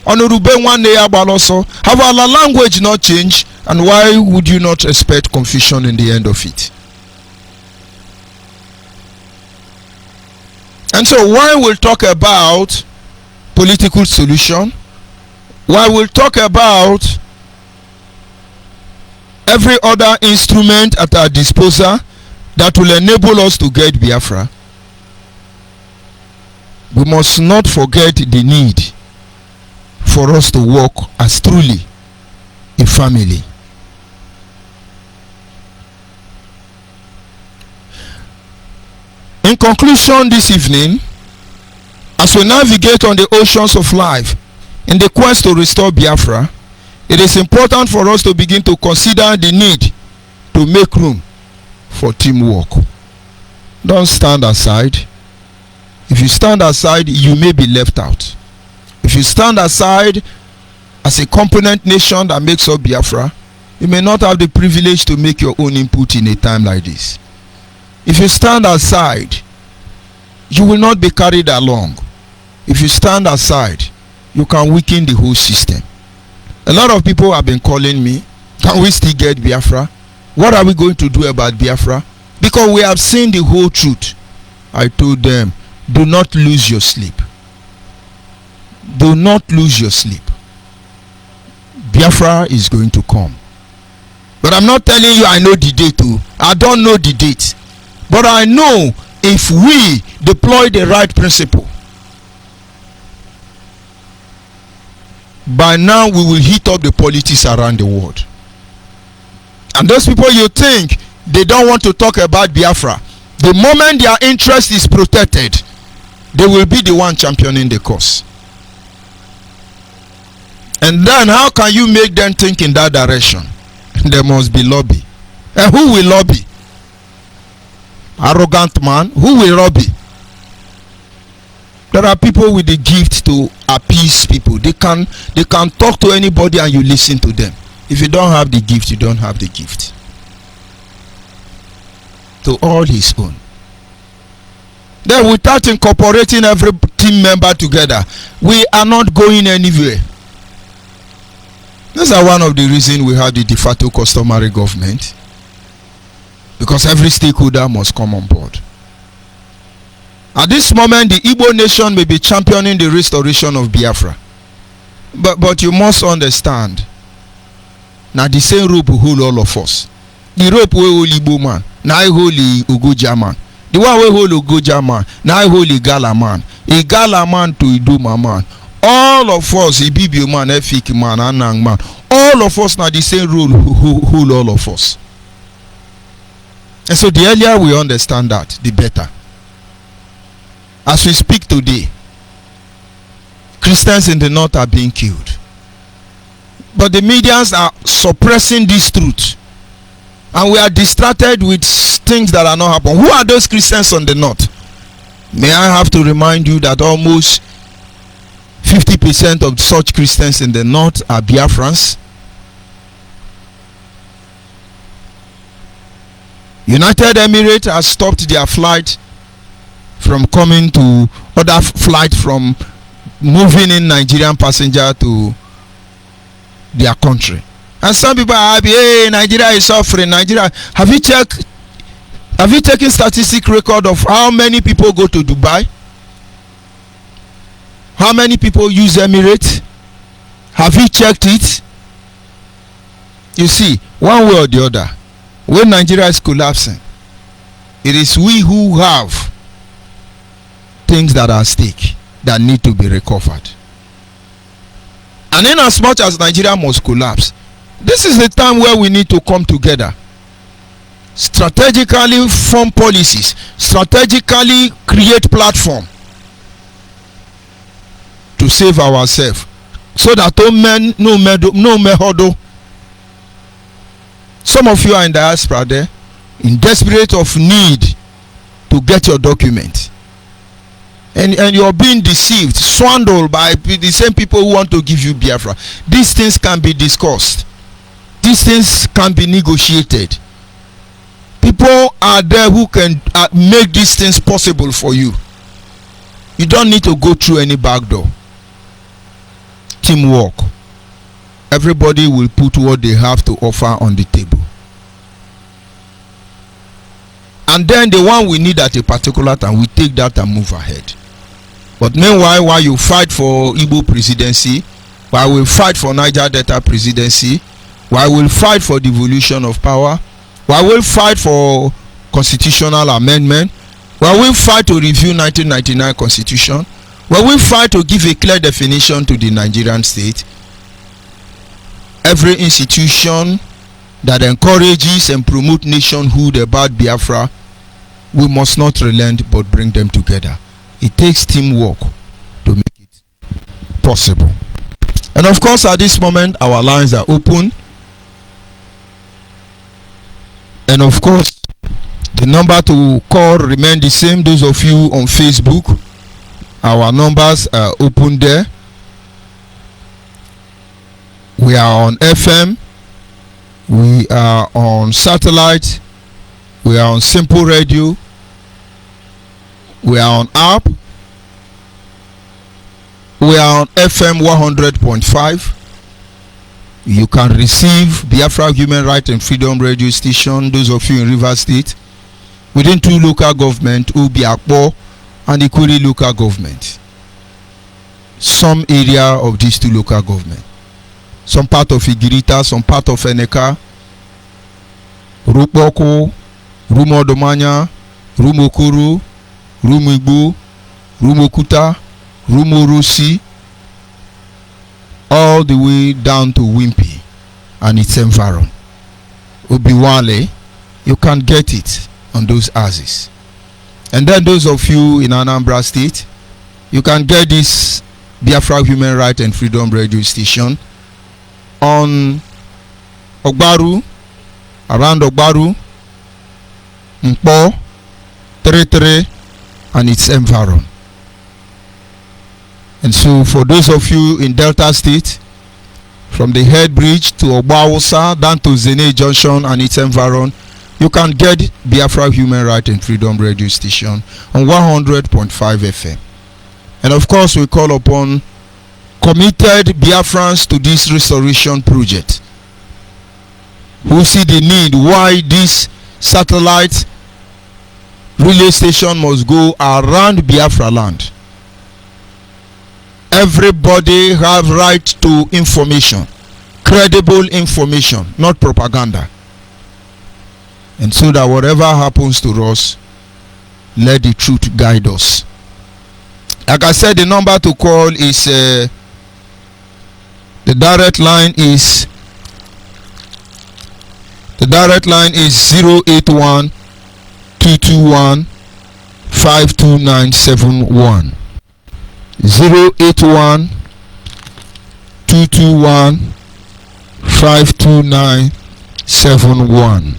Honorable one day also. Have our language not changed? And why would you not expect confusion in the end of it? And so while we'll talk about political solution, while we'll talk about every other instrument at our disposal that will enable us to get Biafra, we must not forget the need for us to work as truly a family. In conclusion this evening, as we navigate on the oceans of life in the quest to restore Biafra, it is important for us to begin to consider the need to make room for teamwork. Don't stand aside. If you stand aside, you may be left out. If you stand aside as a component nation that makes up Biafra, you may not have the privilege to make your own input in a time like this. If you stand aside, you will not be carried along. If you stand aside, you can weaken the whole system. A lot of people have been calling me, can we still get Biafra? What are we going to do about Biafra? Because we have seen the whole truth. I told them, do not lose your sleep. Do not lose your sleep. Biafra is going to come. But I'm not telling you I know the date too. I don't know the date. But I know if we deploy the right principle, by now we will heat up the politics around the world. And those people you think they don't want to talk about Biafra, the moment their interest is protected, they will be the one championing the cause. And then how can you make them think in that direction? There must be lobby. And who will lobby? Arrogant man. Who will lobby? There are people with the gift to appease people. They can talk to anybody and you listen to them. If you don't have the gift, you don't have the gift. To all his own. Then without incorporating every team member together, we are not going anywhere. Those are one of the reasons we have the de facto customary government. Because every stakeholder must come on board. At this moment, the Igbo nation may be championing the restoration of Biafra. But you must understand, now the same rope will hold all of us. The rope will hold Igbo man, now I hold the Ugoja man. The one will hold Ugoja man, now I hold Igala man. Igala man to Idoma man. All of us, Ibibio man, Efik man, Anang man. All of us now the same rule hold all of us. And so the earlier we understand that, the better. As we speak today, Christians in the north are being killed. But the medians are suppressing this truth. And we are distracted with things that are not happening. Who are those Christians on the north? May I have to remind you that almost 50% of such Christians in the north are Biafrans. United Emirates has stopped their flight from coming to other flight from moving in Nigerian passenger to their country. And some people are happy, hey, Nigeria is suffering. Nigeria, have you taken statistic record of how many people go to Dubai? How many people use Emirates? Have you checked it? You see, one way or the other, when Nigeria is collapsing, it is we who have things that are at stake that need to be recovered. And in as much as Nigeria must collapse, this is the time where we need to come together, strategically form policies, strategically create platform to save ourselves, so that no mehodo. Some of you are in diaspora there, in desperate of need to get your document, and you're being deceived, swindled by the same people who want to give you Biafra. These things can be discussed. These things can be negotiated. People are there who can make these things possible for you. You don't need to go through any back door. Teamwork. Everybody will put what they have to offer on the table. And then the one we need at a particular time, we take that and move ahead. But meanwhile, while you fight for Igbo presidency, while we fight for Niger Delta presidency, while we'll fight for devolution of power, while we'll fight for constitutional amendment, while we'll fight to review 1999 constitution, while we'll fight to give a clear definition to the Nigerian state, every institution that encourages and promotes nationhood about Biafra, we must not relent but bring them together. It takes teamwork to make it possible. And of course, at this moment, our lines are open. And of course, the number to call remain the same. Those of you on Facebook, our numbers are open there. We are on FM, we are on satellite, we are on Simple Radio, we are on app, we are on FM 100.5. You can receive Biafra Human Rights and Freedom Radio Station, those of you in Rivers State, within 2 local government, Obiakpo and Ikuri local government. Some area of these 2 local government. Some part of Igirita, some part of Eneka, Rupoko, Rumodomanya, Rumokuru, Rumigbo, Rumokuta, Rumorosi, all the way down to Wimpy and its environ. Obiwale, you can get it on those houses. And then those of you in Anambra State, you can get this Biafra Human Rights and Freedom Radio Station on Ogbaru, around Ogbaru, Mpo, Tere, and its environ. And so for those of you in Delta State, from the Head Bridge to Obawosa down to Zene Junction and its environ, you can get Biafra Human Rights and Freedom Radio Station on 100.5 FM. And of course, we call upon committed Biafrans to this restoration project who see the need why this satellite relay station must go around Biafra land. Everybody have right to information, credible information, not propaganda. And so that whatever happens to us, let the truth guide us. Like I said, the number to call is the direct line is 081 221 52971. 081 221 52971.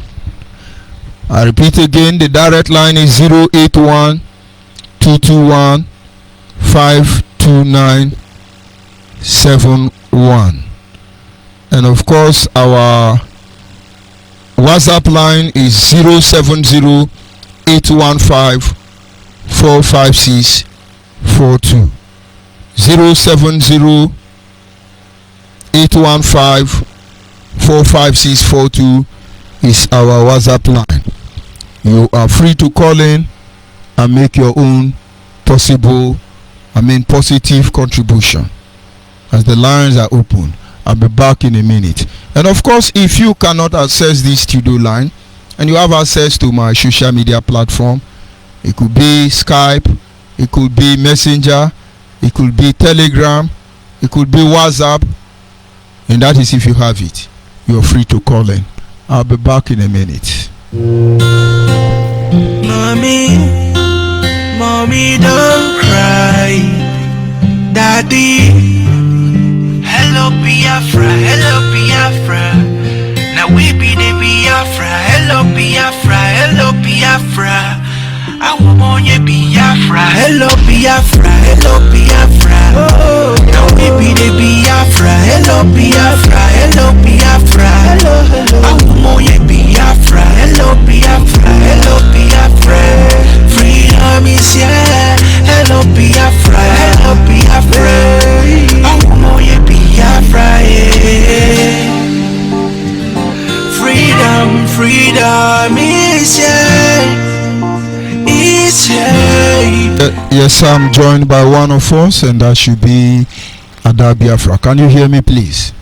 I repeat again, the direct line is 081 221 52971. And of course, our WhatsApp line is 070-815-45642. 070-815-45642 is our WhatsApp line. You are free to call in and make your own positive contribution as the lines are open. I'll be back in a minute. And of course, if you cannot access this studio line and you have access to my social media platform, it could be Skype, it could be Messenger, it could be Telegram, it could be WhatsApp, and that is if you have it. You're free to call in. I'll be back in a minute. Mommy, don't cry. Daddy, hello Biafra, hello Biafra. Now we be the Biafra, hello Biafra, hello Biafra. I want you Biafra, hello Biafra, hello Biafra. Now we be the Biafra, hello Biafra, hello Biafra. I want you Biafra, hello Biafra, hello Biafra. Freedom is here, hello Biafra, hello Biafra. I want you Biafra, yeah. Freedom is here. Yes, I'm joined by one of us, and that should be Ada Biafra. Can you hear me, please?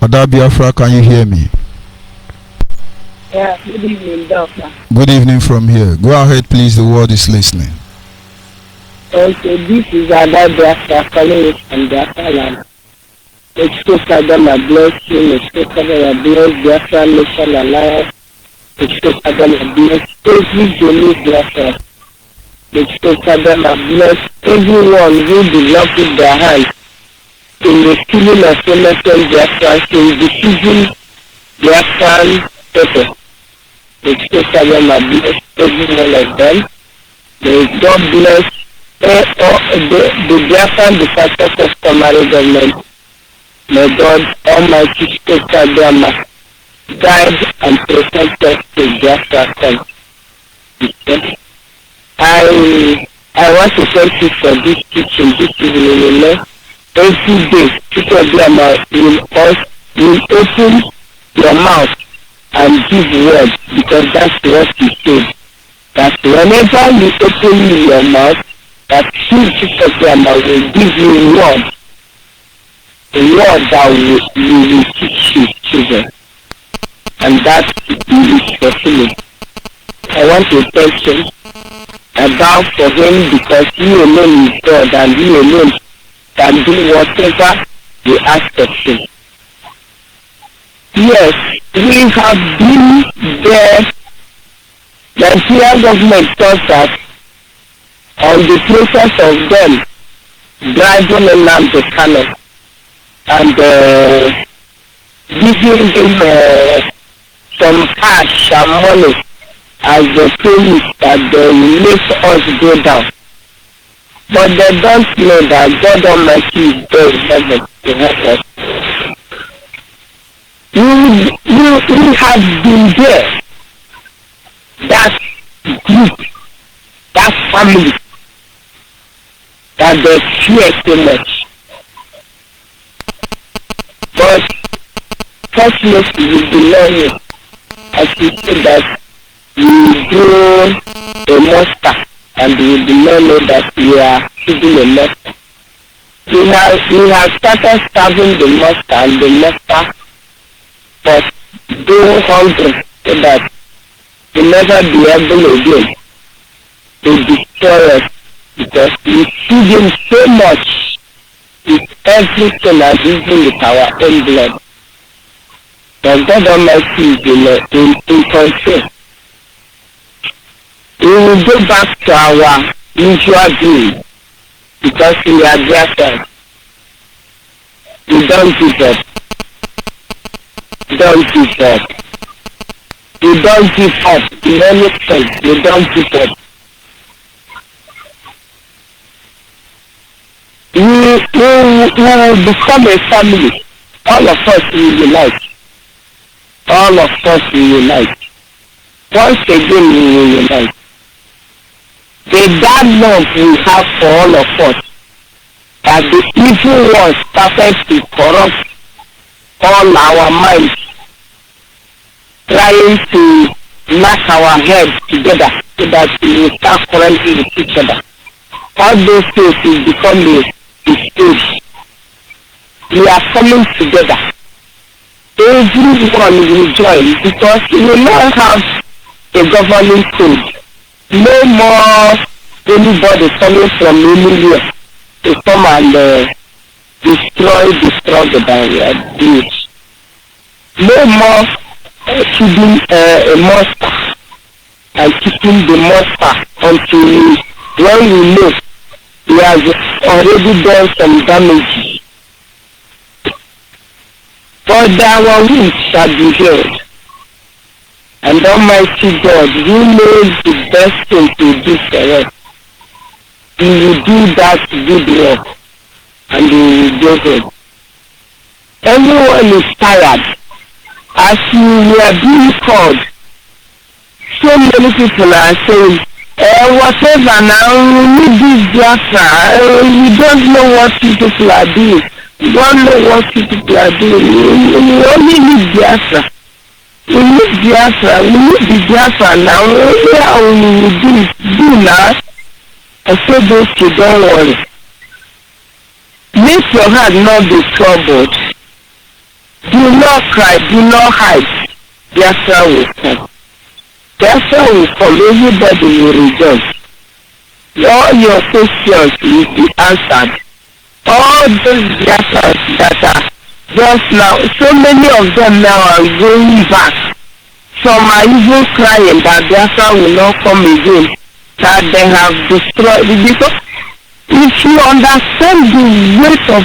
Ada Biafra, can you hear me? Yeah, good evening, doctor. Good evening from here. Go ahead, please. The world is listening. Okay, this is Ada Biafra calling from Biafra land. It's to Adam a blessing, it's to Adam a bless Biafra Nation Alliance. It's to Adam a bless every Jolly Biafra. It's to Adam a bless everyone who belongs with their hands in the killing of innocent Biafra, in defeating Biafran people. It's to Adam a bless every one of them. May God bless the Biafran Department of Community Government. May God Almighty take them guide and protect us to Biafra country. I want to thank you for this teaching this evening. Every day, people will open your mouth and give words, because that's what you say. That whenever you open your mouth, that people will give you words. The word that you will teach your children, and that is fulfilling. I want to thank him about for him, because he alone is God, and he alone can do whatever you ask of him. Yes, we have been there. The Nigerian government thought that on the process of them driving around the canal and giving them some cash and money as the promise that they will make us go down. But they don't know that God Almighty is there in heaven to help us. We have been there. That group, that family, that they fear so much. But fortunately, we will be learning, as we say that we do a monster, and we will be learning that we are feeding a monster. We have started serving the monster and the monster, but being hungry so that we never be able again to destroy us, because we feed him so much with everything, and even with our own blood. But God Almighty is in control. We will go back to our usual doing, because we are there. We don't give up. Don't give up. We don't give up in anything. We don't give up. We will become a family. All of us will unite. all of us will unite. Once again we will unite. That love we have for all of us, that the evil ones started to corrupt all our minds, trying to knock our heads together so that we will start quarreling with each other. All those things will become a stage. We are coming together. Everyone will join because we will not have a governing code. No more anybody coming from anywhere to come and destroy the struggle that we are doing. No more feeding a monster and keeping the monster until when we know he has already done some damage. But our wounds shall be healed. And Almighty God, who knows the best thing to do for us, He will do that good work and He will go ahead. Everyone is tired. As you were being called, so many people are saying, whatever now, we need this BIAFRA. We don't know what people are doing. We don't know what people are doing. We only need BIAFRA. We need BIAFRA. We need the BIAFRA now. How we will do now? I say those two, don't worry. Make your heart not be troubled. Do not cry, do not hide. BIAFRA will come. BIAFRA will come. Everybody will rejoice. All your questions will be answered. All those BIAFRAs that are just now, so many of them now are going back. Some are even crying that BIAFRA will not come again, that they have destroyed it. Because if you understand the weight of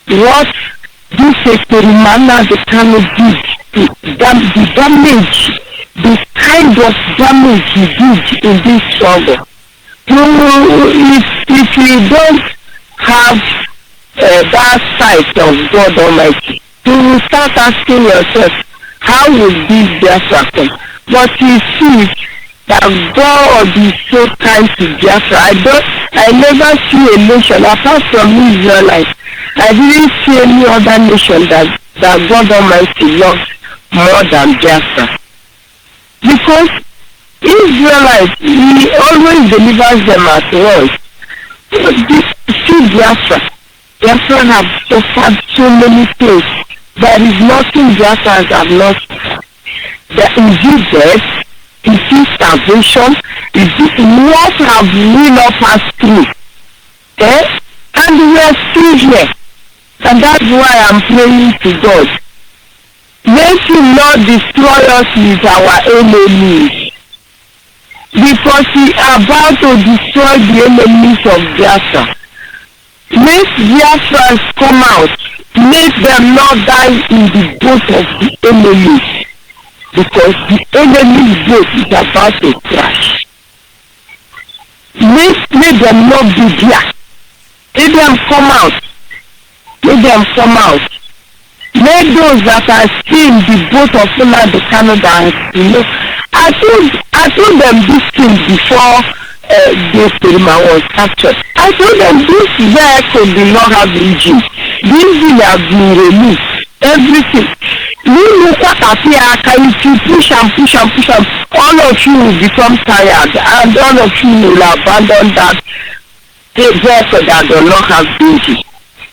what this Experimana the Kano did, the damage, the kind of damage he did in this struggle, if you don't have that sight of God Almighty, you will start asking yourself, how will this BIAFRA come? But you see that God is so kind to BIAFRA. I never see a nation apart from Israelites. I didn't see any other nation that God Almighty loves more than BIAFRA. Because Israelites, He always delivers them at once. See BIAFRA. BIAFRA have suffered so many things. There is nothing BIAFRA have not suffered. There is death, is it starvation, is it what have we not passed through? And we are still here. And that's why I'm praying to God. Let Him not destroy us with our enemies. Because He is about to destroy the enemies of BIAFRA. Make BIAFRAs come out. Make them not die in the boat of the enemies. Because the enemy's boat is about to crash. Make them not be there. Let them come out. Let them come out. Let those that are still in the boat of the Canada, I told them this thing before this cinema was captured. I told them this vehicle did not have engine. This thing has been removed. Everything. You look at here, if you push and push and push and all of you will become tired and all of you will abandon that vehicle that does not have engine.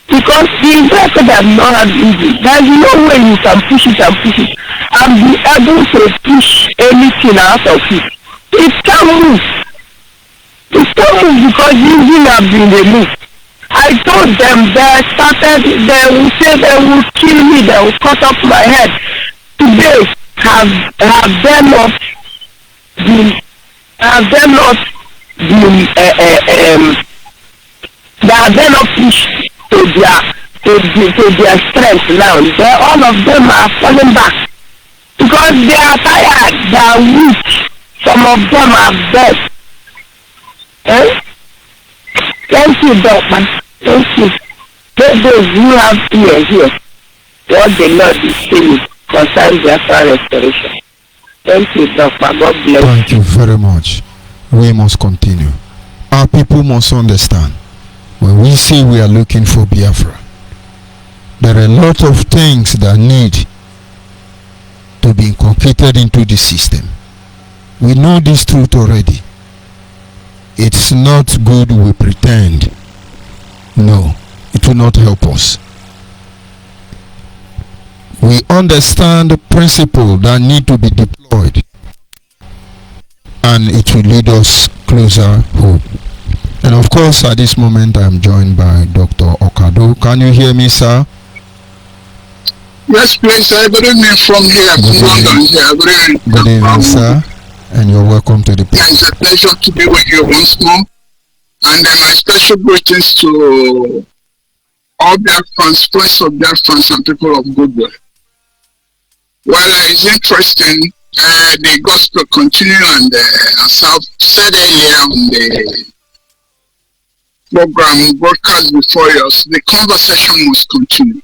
Because the vehicle that does not have engine, there is no way you can push it and push it and be able to push anything out of it. It can't move. It can't move because the engine has been removed. I told them they will say they will kill me, they will cut off my head. Today, have they not pushed to their strength now? All of them are falling back because they are tired, they are weak. Some of them are dead. Thank you, Doctor. Thank you. Let those who have ears here, what the Lord is saying. concerning Biafra restoration. Thank you, Dr. God bless. Thank you very much. We must continue. Our people must understand. When we say we are looking for Biafra, there are a lot of things that need to be inculcated into the system. We know this truth already. It's not good we pretend. No, it will not help us. We understand the principle that need to be deployed, and it will lead us closer home. And of course, at this moment, I am joined by Dr. Okado. Can you hear me, sir? Yes, please. Good evening from here, from London. Here. Good evening, sir. And you're welcome to the program. It's a pleasure to be with you once more. And my special greetings to all Biafrans, friends of Biafrans, and people of goodwill. Well, it's interesting. The gospel continue, and as I've said earlier on the program broadcast before us, the conversation must continue.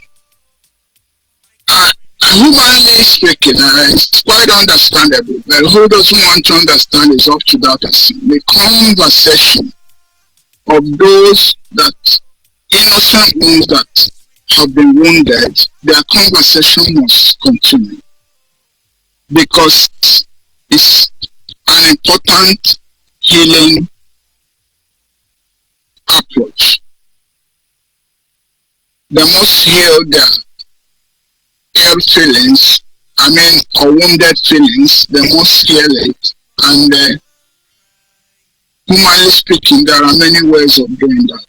Humanly speaking, it's quite understandable, but who doesn't want to understand is up to that person. The conversation of those that innocent ones that have been wounded, their conversation must continue, because it's an important healing approach. They must heal their hurt feelings, or wounded feelings. They must heal it, and humanly speaking, there are many ways of doing that.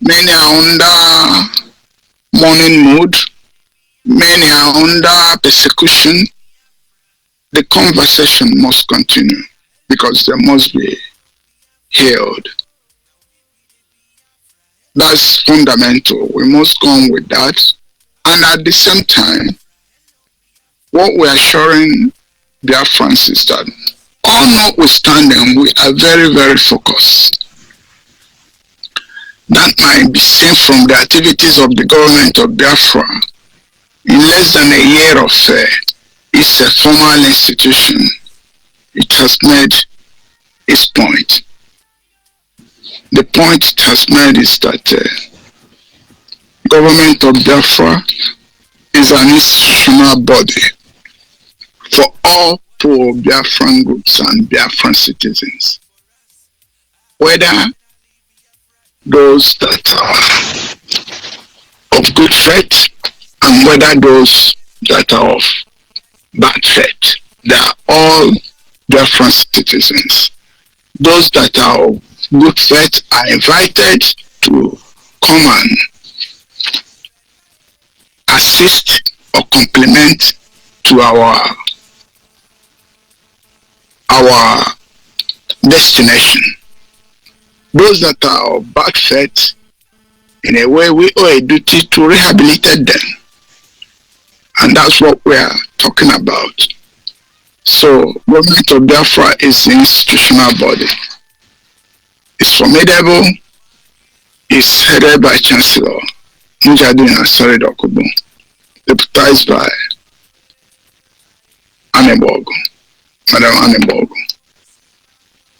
Many are under mourning mood, many are under persecution. The conversation must continue, because they must be healed. That's fundamental. We must go on with that. And at the same time, what we are assuring Biafrans is that, all notwithstanding, we are very, very focused. That might be seen from the activities of the government of Biafra. In less than a year of it's a formal institution, it has made its point. The point it has made is that government of Biafra is an institutional body for all poor Biafran groups and Biafran citizens, whether those that are of good faith and whether those that are of bad faith. They are all Biafran citizens. Those that are of good faith are invited to come and assist or complement to our destination. Those that are of bad faith, in a way, we owe a duty to rehabilitate them. And that's what we are talking about. So, government of Biafra is an institutional body. It's formidable. It's headed by Chancellor Mujadin Asari Dokubu, deputized by Anebogo, Madam Anebogo.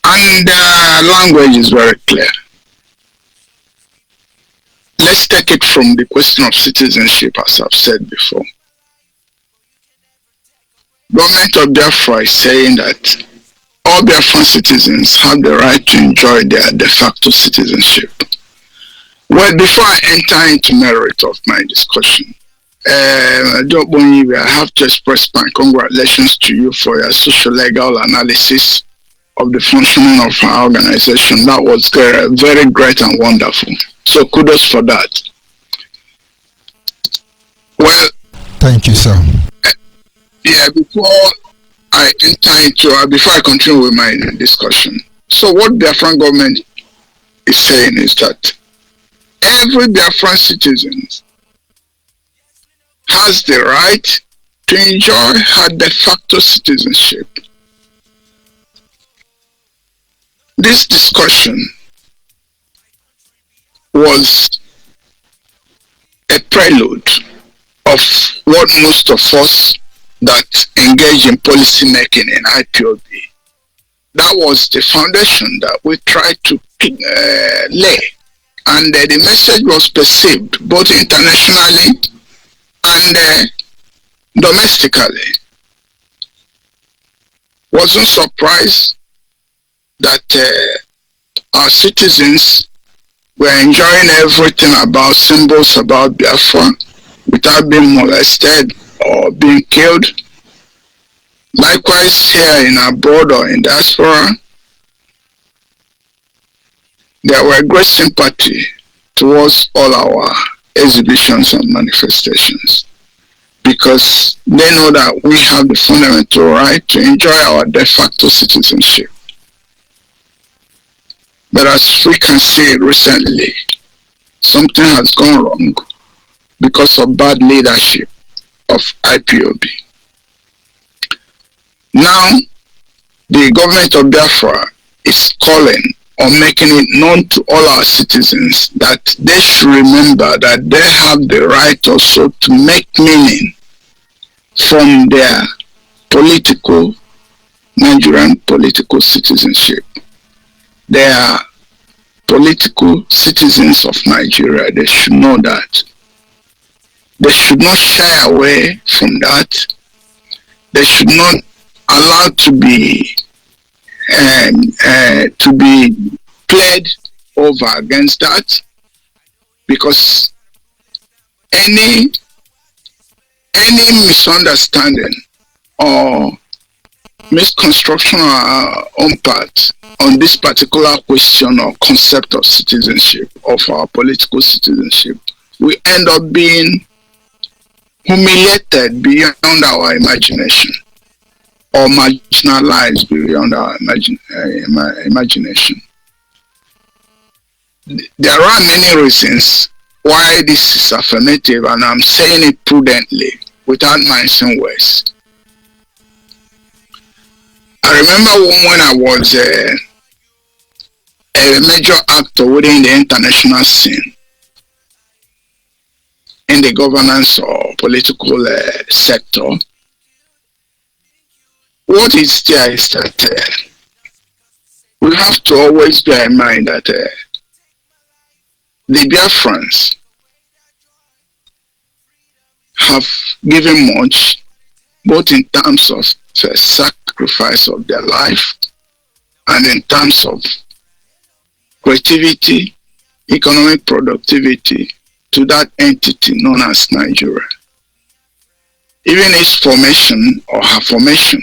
And the language is very clear. Let's take it from the question of citizenship, as I've said before. Government of Biafra is saying that all Biafran citizens have the right to enjoy their de facto citizenship. Well, before I enter into merit of my discussion, ONYIBE, I have to express my congratulations to you for your socio-legal analysis of the functioning of our organization. That was very great and wonderful. So kudos for that. Well, thank you, sir. Yeah, before I continue with my discussion. So what Biafran government is saying is that every Biafran citizen has the right to enjoy her de facto citizenship. This discussion was a prelude of what most of us that engage in policy making in IPOB, that was the foundation that we tried to lay. And the message was perceived both internationally and domestically. Wasn't surprised that our citizens were enjoying everything about symbols about Biafra without being molested or being killed. Likewise, here in abroad or in diaspora, there were great sympathy towards all our exhibitions and manifestations, because they know that we have the fundamental right to enjoy our de facto citizenship. But as we can see recently, something has gone wrong because of bad leadership of IPOB. Now, the government of Biafra is calling or making it known to all our citizens that they should remember that they have the right also to make meaning from their Nigerian political citizenship. They are political citizens of Nigeria. They should know that. They should not shy away from that. They should not allow to be played over against that, because any misunderstanding or misconstruction on our own part on this particular question or concept of citizenship, of our political citizenship, we end up being humiliated beyond our imagination, or marginalized beyond our imagination. There are many reasons why this is affirmative, and I'm saying it prudently without mincing words. I remember when I was a major actor within the international scene, in the governance or political sector. What is there is that we have to always bear in mind that the Biafrans have given much, both in terms of the sacrifice of their life and in terms of creativity, economic productivity to that entity known as Nigeria. Even its formation or her formation,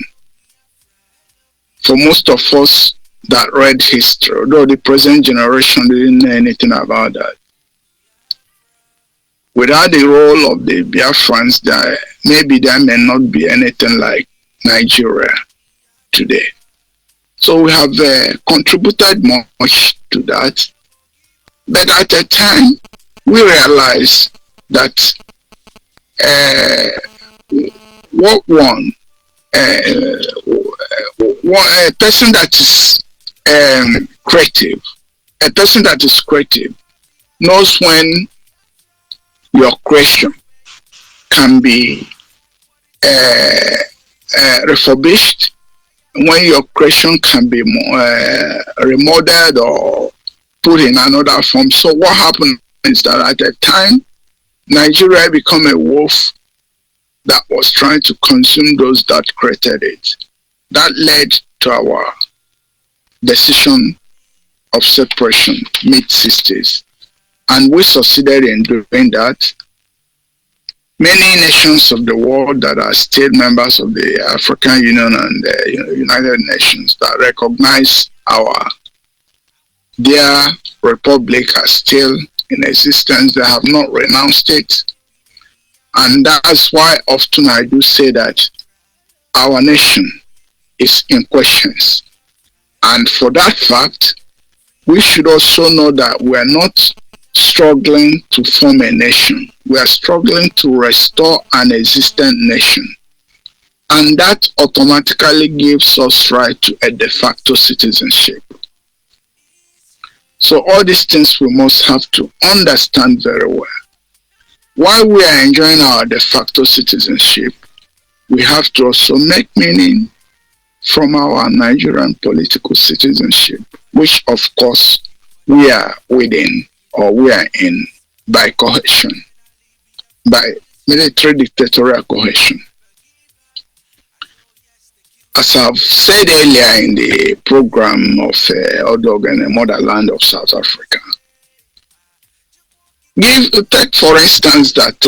for most of us that read history, although the present generation didn't know anything about that, without the role of the Biafrans, maybe there may not be anything like Nigeria today. So we have contributed much to that. But at a time, we realize that a person that is creative, knows when your creation can be refurbished, when your creation can be remodeled or put in another form. So what happened is that at the time, Nigeria became a wolf that was trying to consume those that created it. That led to our decision of separation mid-60s. And we succeeded in doing that. Many nations of the world that are still members of the African Union and the United Nations that recognize our dear republic are still in existence. They have not renounced it. And that's why often I do say that our nation is in questions. And for that fact, we should also know that we are not struggling to form a nation. We are struggling to restore an existent nation. And that automatically gives us right to a de facto citizenship. So all these things we must have to understand very well. while we are enjoying our de facto citizenship, we have to also make meaning from our Nigerian political citizenship, which of course we are within or we are in by coercion, by military dictatorial coercion. As I've said earlier in the program of Odog and the Motherland of South Africa, take for instance that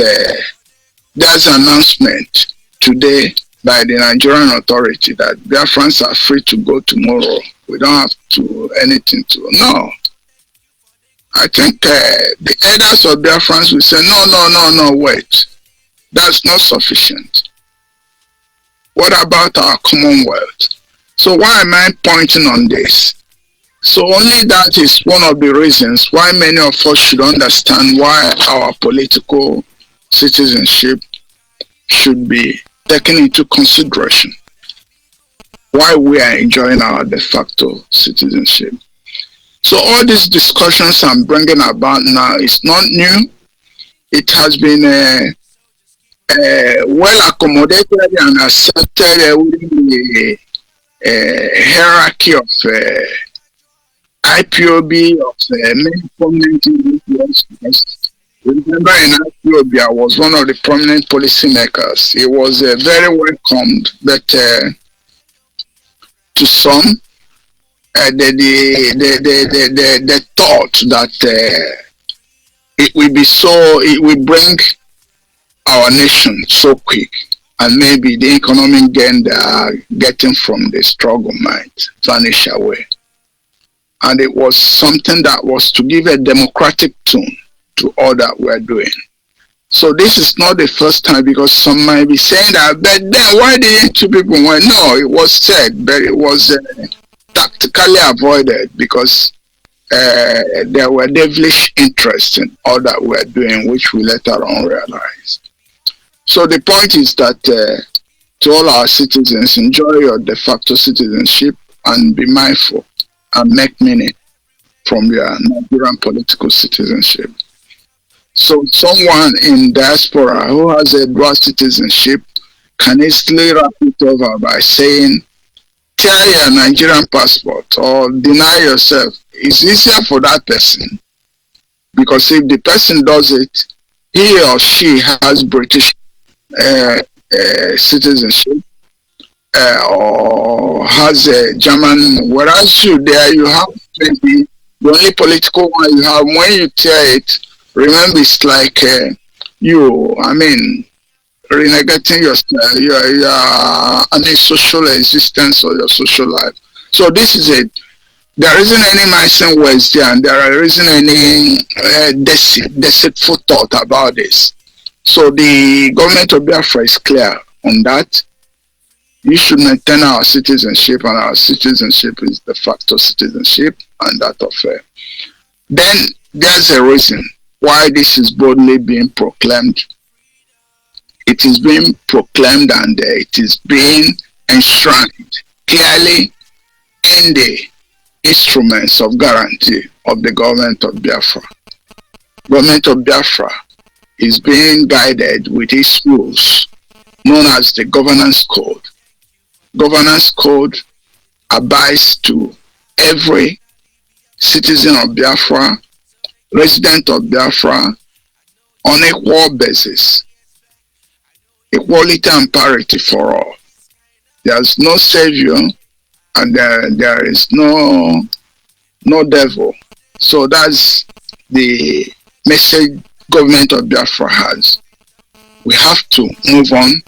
there's an announcement today by the Nigerian authority that Biafrans are free to go tomorrow. We don't have to anything to. No. I think the elders of Biafrans will say, no, wait. That's not sufficient. What about our Commonwealth? So why am I pointing on this? So only that is one of the reasons why many of us should understand why our political citizenship should be taken into consideration, why we are enjoying our de facto citizenship. So all these discussions I'm bringing about now is not new. It has been well accommodated and accepted within the hierarchy of IPOB, of many prominent individuals. Remember, in IPOB, I was one of the prominent policymakers. It was very welcomed, but to some, the thought that it will bring our nation so quick, and maybe the economic gain they are getting from the struggle might vanish away. And it was something that was to give a democratic tone to all that we're doing. So this is not the first time, because some might be saying that, but then why didn't two people went? No, it was said, but it was tactically avoided because there were devilish interests in all that we're doing, which we later on realized. So the point is that to all our citizens, enjoy your de facto citizenship and be mindful and make meaning from your Nigerian political citizenship. So someone in diaspora who has a dual citizenship can easily wrap it over by saying, tear your Nigerian passport or deny yourself. It's easier for that person, because if the person does it, he or she has British citizenship or has a German, whereas you have maybe the only political one you have. When you tear it, remember, it's like renegating your social existence or your social life. So this is it. There isn't any missing words there, and there isn't any deceitful thought about this. So the government of Biafra is clear on that. We should maintain our citizenship, and our citizenship is de facto citizenship, and that of Then there's a reason why this is boldly being proclaimed. It is being proclaimed and it is being enshrined clearly in the instruments of guarantee of the government of Biafra. Government of Biafra is being guided with its rules known as the governance code. Governance code abides to every citizen of Biafra, resident of Biafra, on equal basis. Equality and parity for all. There's no savior and there is no devil. So that's the message government of Biafra has. We have to move on.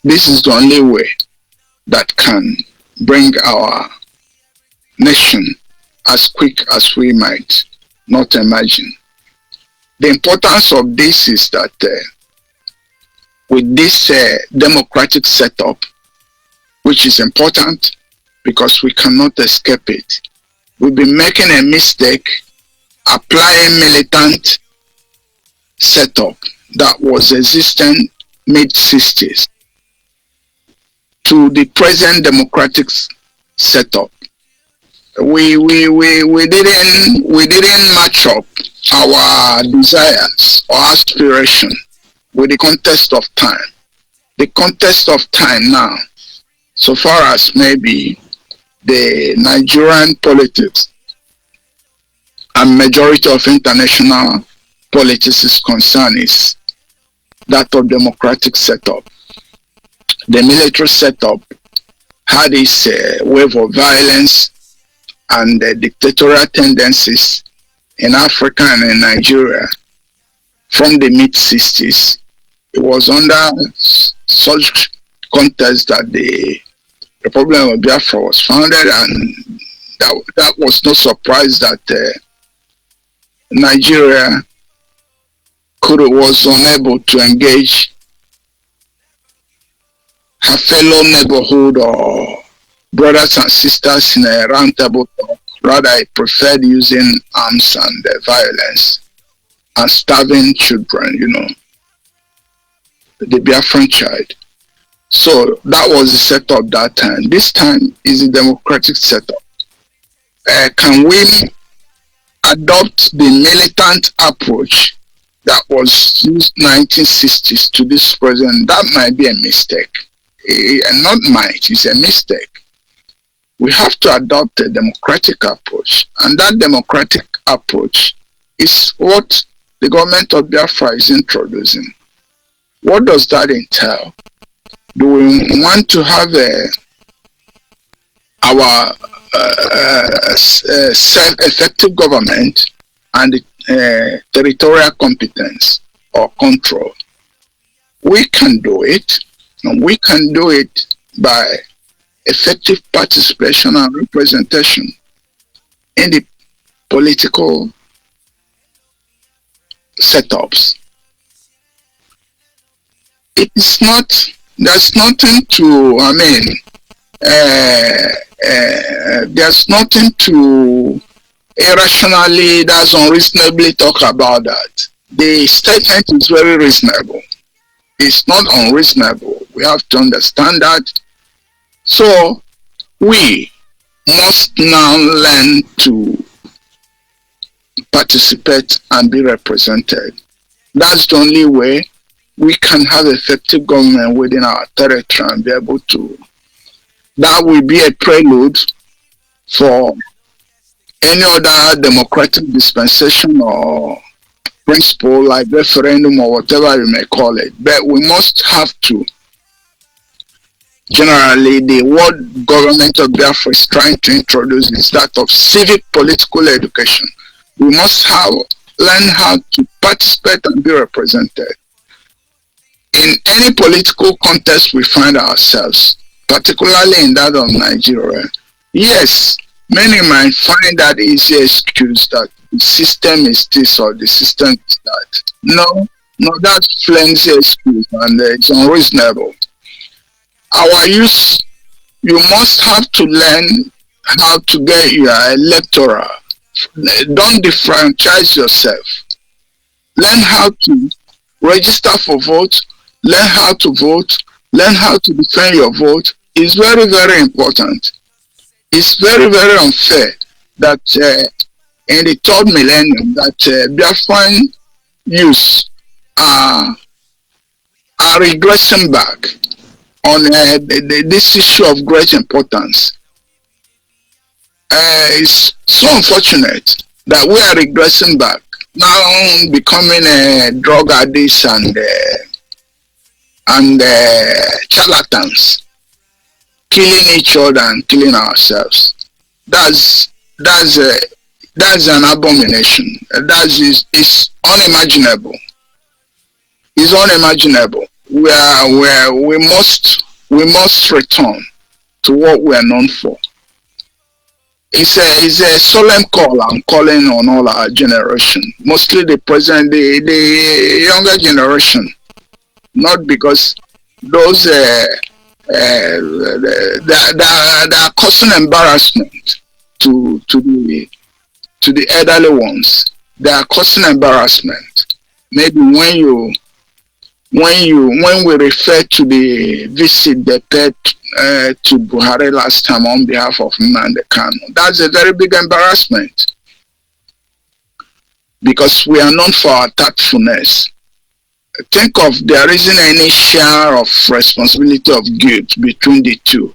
This is the only way that can bring our nation as quick as we might not imagine. The importance of this is that with this democratic setup, which is important because we cannot escape it, we've been making a mistake applying militant setup that was existing mid-60s to the present democratic setup. We didn't match up our desires or aspiration with the context of time. The context of time now, so far as maybe the Nigerian politics and majority of international politics is concerned, is that of democratic setup. The military setup had its wave of violence and dictatorial tendencies in Africa and in Nigeria from the mid-60s. It was under such context that the Republic of Biafra was founded, and that was no surprise that Nigeria was unable to engage her fellow neighborhood or brothers and sisters in a round table talk. Rather, it preferred using arms and violence and starving children, the Biafran child. So that was the setup that time. This time is a democratic setup. Can we adopt the militant approach that was used 1960s to this present? That might be a mistake. Not might, it's a mistake. We have to adopt a democratic approach, and that democratic approach is what the government of Biafra is introducing. What does that entail? Do we want to have our self-effective government and territorial competence or control? We can do it, and we can do it by effective participation and representation in the political setups. It is not, there's nothing to, there's nothing to irrationally, that's unreasonably talk about that. The statement is very reasonable. It's not unreasonable. We have to understand that. So we must now learn to participate and be represented. That's the only way we can have effective government within our territory and be able to. That will be a prelude for any other democratic dispensation or principle like referendum or whatever you may call it. But we must have to. Generally, the word government of Biafra is trying to introduce is that of civic political education. We must learn how to participate and be represented. In any political context we find ourselves, particularly in that of Nigeria, yes, many might find that easy excuse that the system is this or the system is that. No, that's flimsy excuse, and it's unreasonable. Our youth, you must have to learn how to get your electoral. Don't defranchise yourself. Learn how to register for vote, learn how to vote, learn how to defend your vote. Is very, very important. It's very, very unfair that in the third millennium that Biafran youth are regressing back on this issue of great importance. It's so unfortunate that we are regressing back, now becoming drug addicts and charlatans, killing each other and killing ourselves. That's an abomination. It's unimaginable. It's unimaginable. We must return to what we are known for. It's a solemn call I'm calling on all our generation, mostly the present, the younger generation, not because those they are causing embarrassment to the elderly ones. They are causing embarrassment. Maybe when we refer to the visit they paid to Buhari last time on behalf of Nnamdi Kanu, that's a very big embarrassment, because we are known for our tactfulness. think of there isn't any share of responsibility of guilt between the two,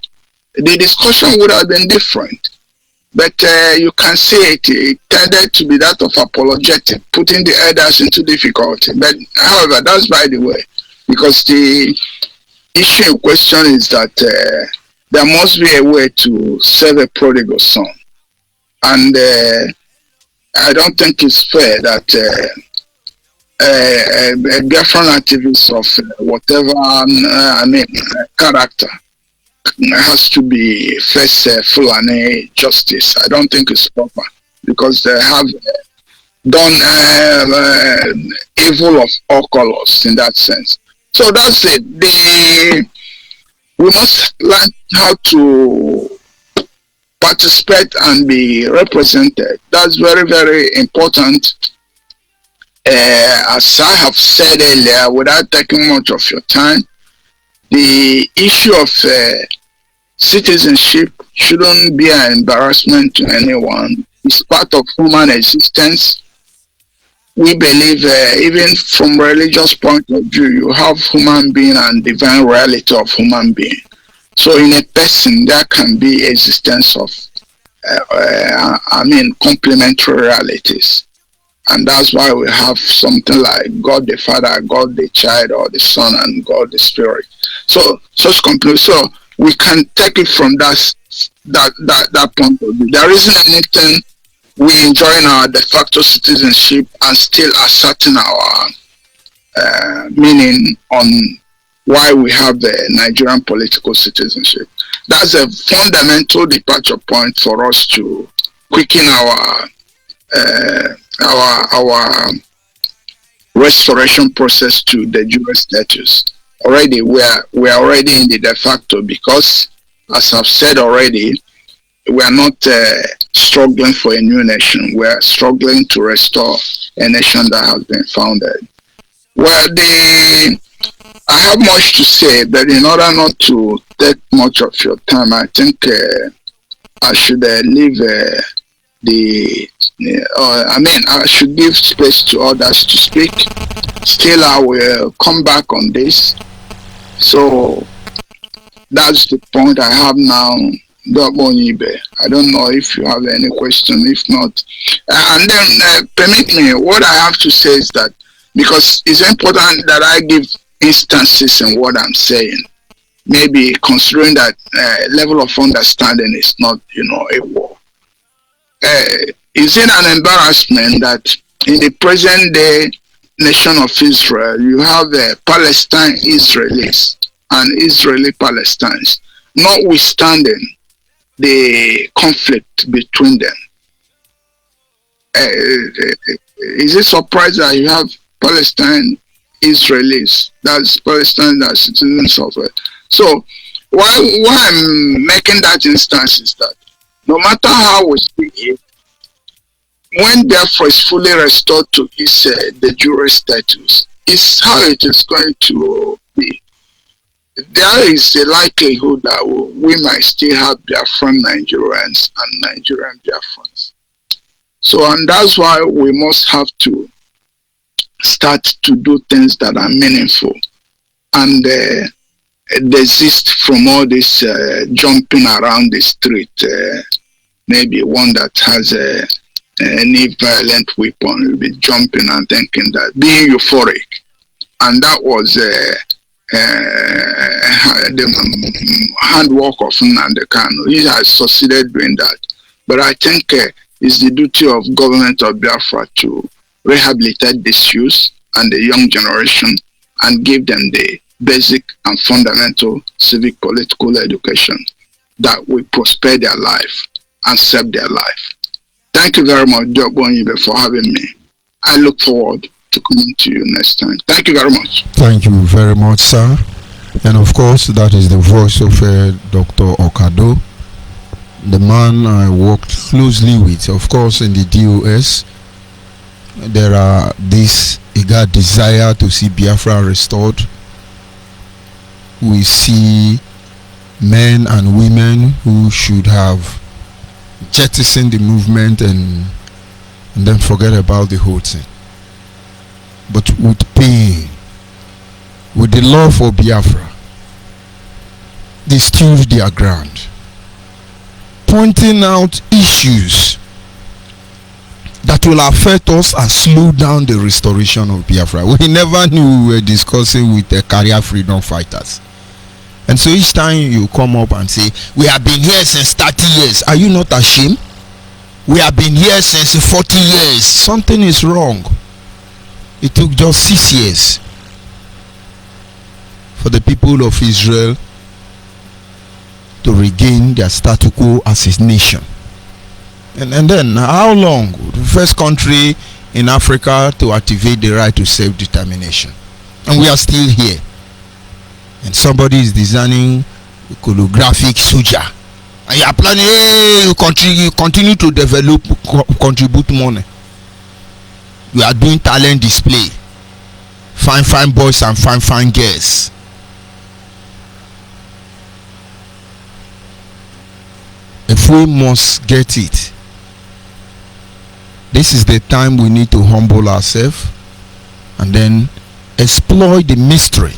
the discussion would have been different. But you can see it tended to be that of apologetic, putting the elders into difficulty. But however, that's by the way, because the issue in question is that there must be a way to save a prodigal son. And I don't think it's fair that a different activist of whatever character has to be first Fulani justice. I don't think it's proper because they have done evil of all colors in that sense. So that's it. We must learn how to participate and be represented. That's very, very important. As I have said earlier, without taking much of your time, the issue of citizenship shouldn't be an embarrassment to anyone. It's part of human existence. We believe, even from religious point of view, you have human being and divine reality of human being. So in a person, there can be existence of, complementary realities. And that's why we have something like God the Father, God the Child, or the Son, and God the Spirit. So such complete. So we can take it from that point of view. There isn't anything we enjoy in our de facto citizenship and still asserting our meaning on why we have the Nigerian political citizenship. That's a fundamental departure point for us to quicken our restoration process to the jure status. Already we are already in the de facto because, as I've said already, we are not struggling for a new nation. We are struggling to restore a nation that has been founded. Well, I have much to say, but in order not to take much of your time, I think I should leave I should give space to others to speak. Still, I will come back on this. So that's the point I have now. ONYIBE. I don't know if you have any question. If not, and then permit me. What I have to say is that because it's important that I give instances in what I'm saying. Maybe considering that level of understanding is not, a war. Is it an embarrassment that in the present day nation of Israel, you have Palestine Israelis and Israeli Palestinians, notwithstanding the conflict between them? Is it surprising that you have Palestine Israelis, that's Palestine, that's citizens of it? So why I'm making that instance is that no matter how we see it, when therefore is fully restored to its de jure status, is how it is going to be. There is a likelihood that we might still have Biafran Nigerians and Nigerian Biafrans. So, and that's why we must have to start to do things that are meaningful and desist from all this jumping around the street. Maybe one that has any violent weapon will be jumping and thinking that, being euphoric. And that was the handwork of Nnamdi Kanu. He has succeeded doing that. But I think it's the duty of government of Biafra to rehabilitate these youth and the young generation and give them the basic and fundamental civic political education that will prosper their life and save their life. Thank you very much, ONYIBE, for having me. I look forward to coming to you next time. Thank you very much. Thank you very much, sir. And of course, that is the voice of Dr. Okado, the man I worked closely with. Of course, in the DOS, there are this eager desire to see Biafra restored. We see men and women who should have jettisoned the movement and then forget about the whole thing. But with pain, with the love for Biafra, they stood their ground, pointing out issues that will affect us and slow down the restoration of Biafra. We never knew we were discussing with the career freedom fighters. And so each time you come up and say, we have been here since 30 years, are you not ashamed? We have been here since 40 years. Something is wrong. It took just 6 years for the people of Israel to regain their status quo as a nation. And then how long? The first country in Africa to activate the right to self-determination. And we are still here. And somebody is designing a holographic soldier. And you are planning, hey, you continue to develop, contribute money. You are doing talent display. Fine boys and fine girls. If we must get it, this is the time we need to humble ourselves and then exploit the mystery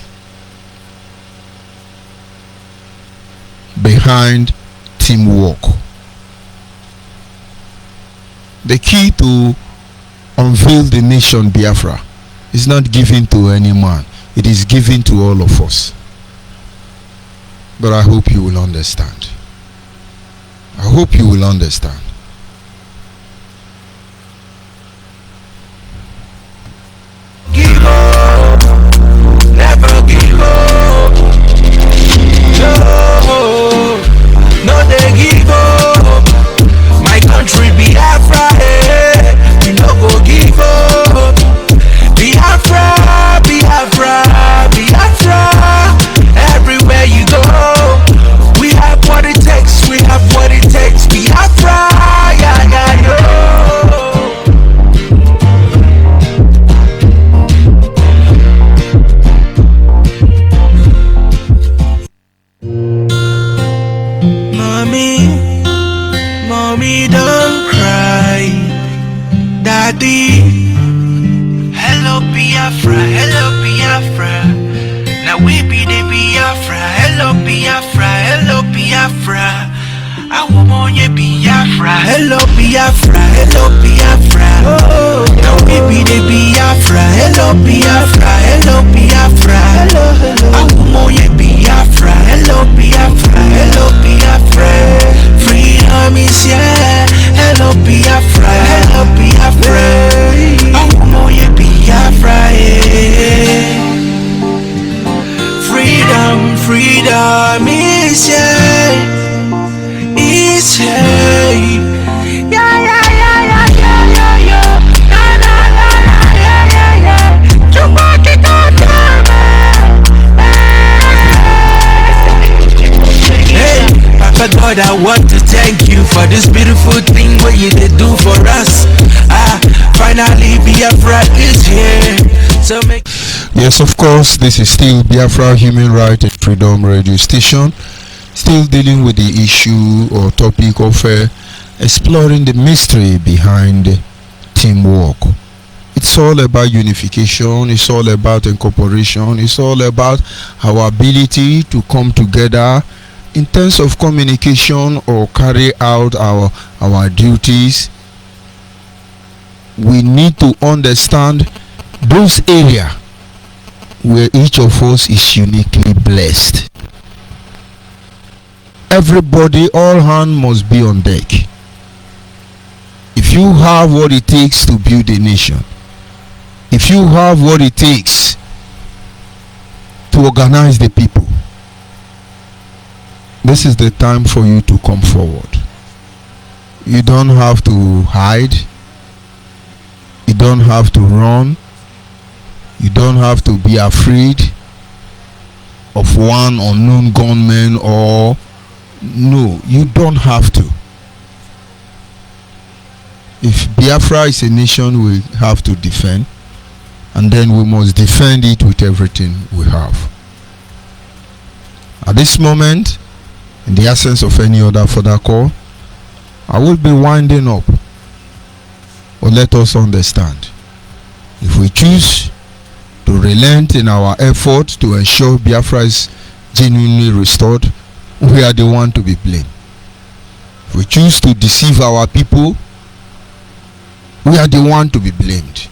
behind teamwork. The key to unveil the nation Biafra is not given to any man, it is given to all of us. But I hope you will understand. I hope you will understand. Give up, never give up. No, they give up. My country Biafra, hey, we no go give up. Biafra, Biafra, Biafra. Everywhere you go, we have what it takes. We have what it takes. Biafra, yeah, yeah, yo. Mommy, don't cry. Daddy, hello Biafra, hello Biafra. Now we be the Biafra, hello Biafra, hello Biafra. I want you Biafra, hello Biafra, hello Biafra. Now we be the Biafra, hello Biafra, hello Biafra. I want you Biafra, hello Biafra, hello Biafra. Freedom is here, hello Biafra, hello Biafra. I want you Biafra, yeah. Freedom is here. It's hey, yeah, yeah, yeah, yeah, yeah, yeah, yeah, na na na na, yeah, yeah, yeah. Chupaki kotame. Hey, Papa God, I want to thank you for this beautiful thing what you did do for us. Finally Biafra is here. So make. Yes, of course, this is still Biafra Human Rights and Freedom Radio Station. Still dealing with the issue or topic of exploring the mystery behind teamwork. It's all about unification, it's all about incorporation, it's all about our ability to come together in terms of communication or carry out our duties. We need to understand those areas where each of us is uniquely blessed. Everybody, all hands must be on deck. If you have what it takes to build a nation, if you have what it takes to organize the people, this is the time for you to come forward. You don't have to hide. You don't have to run. You don't have to be afraid of one unknown gunman or no, you don't have to. If Biafra is a nation we have to defend, and then we must defend it with everything we have. At this moment, in the absence of any other further call, I will be winding up. But let us understand, if we choose to relent in our effort to ensure Biafra is genuinely restored, we are the one to be blamed. If we choose to deceive our people, we are the one to be blamed.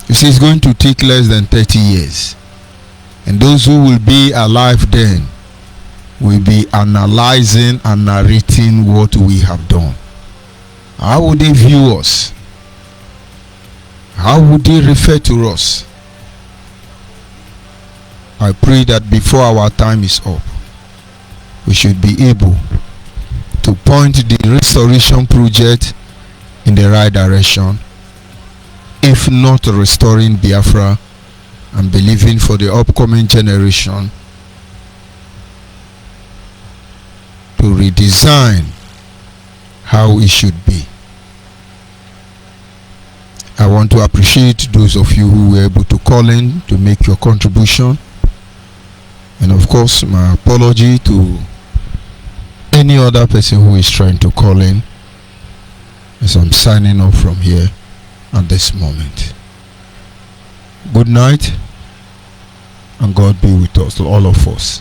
You see, it's going to take less than 30 years. And those who will be alive then will be analyzing and narrating what we have done. How would they view us? How would they refer to us? I pray that before our time is up, we should be able to point the restoration project in the right direction, if not restoring Biafra, and believing for the upcoming generation to redesign how it should be. I want to appreciate those of you who were able to call in to make your contribution, and of course my apology to any other person who is trying to call in, as I'm signing off from here at this moment. Good night, and God be with us, all of us.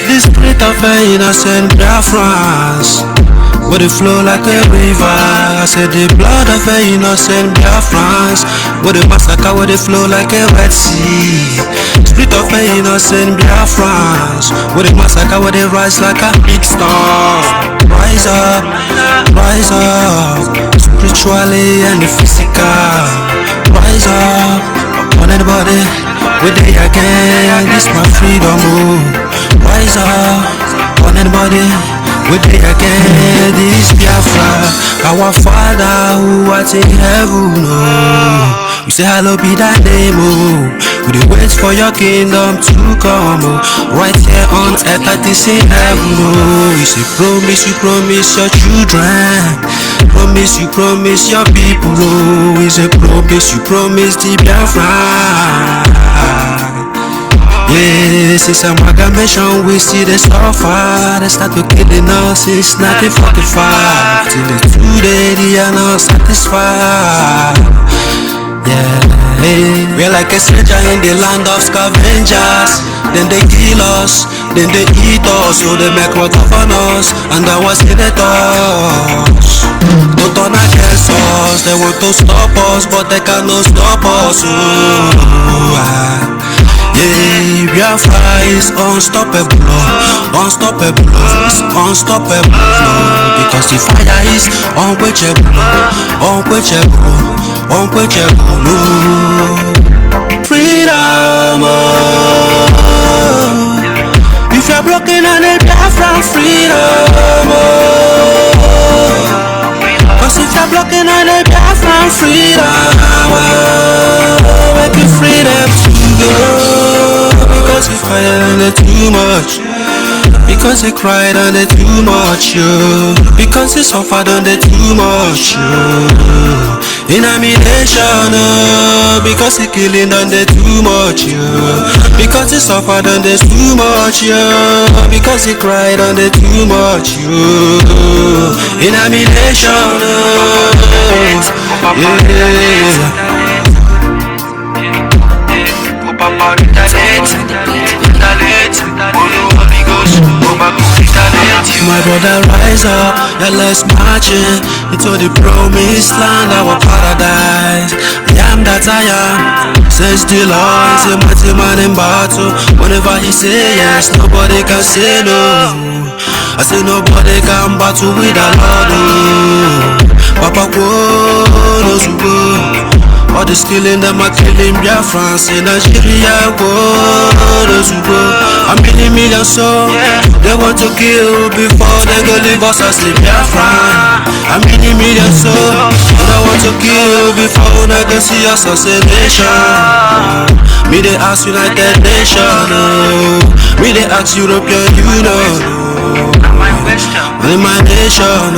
The spirit of an innocent Biafrans, would it flow like a river? I said the blood of an innocent Biafrans, would it massacre, would it flow like a Red Sea? Spirit of an innocent Biafrans, would it massacre, would it rise like a big storm? Rise up, spiritually and physical. Rise up, on anybody, with the again, this my freedom, oh. Rise up, on anybody, with the again, this Biafra. Our Father who art in heaven, oh. We say hallowed be thy name, oh. We dey wait for your kingdom to come, oh. Right here on earth like this in heaven, oh. We say promise, you promise your children. Promise, you promise your people, oh. We say promise, you promise the Biafra. Yes, it's amalgamation, we see the suffer. They start to killing us since 1945. Till the today they are not satisfied. Yeah, we're like a stranger in the land of scavengers. Then they kill us, then they eat us. So they make what of on us, and that was in the toss. Don't turn against us, they want to stop us, but they cannot stop us. Yeah, Biafra is unstoppable, unstoppable, it's unstoppable, because the fire is unquenchable, unquenchable, unquenchable. Freedom, oh. If you're broken and a Biafra, freedom, oh. Cause if you're broken and a Biafra, freedom, oh. Make you freedom to go. Because he cried on it too much. Because he cried on it too much, yo. Because he suffered on it too much, yo. In ammunition, because he killing on it too much, yo. Because he suffered on it too much, yo. Because he cried on it too much, yo. In ammunition, yeah. My brother, rise up, yeah, let's march into the promised land, our paradise. I am that I am, says the Lord, is a mighty man in battle. Whenever he say yes, nobody can say no. I say nobody can battle with the Lord, oh. Papa, go, no, go. All the killing them are killing Biafrans in Nigeria, a million souls they want to kill before they go leave us as the Biafran. A million souls they want to kill before legacy as a nation. Me they ask United Nation, me they ask European Union, in my nation,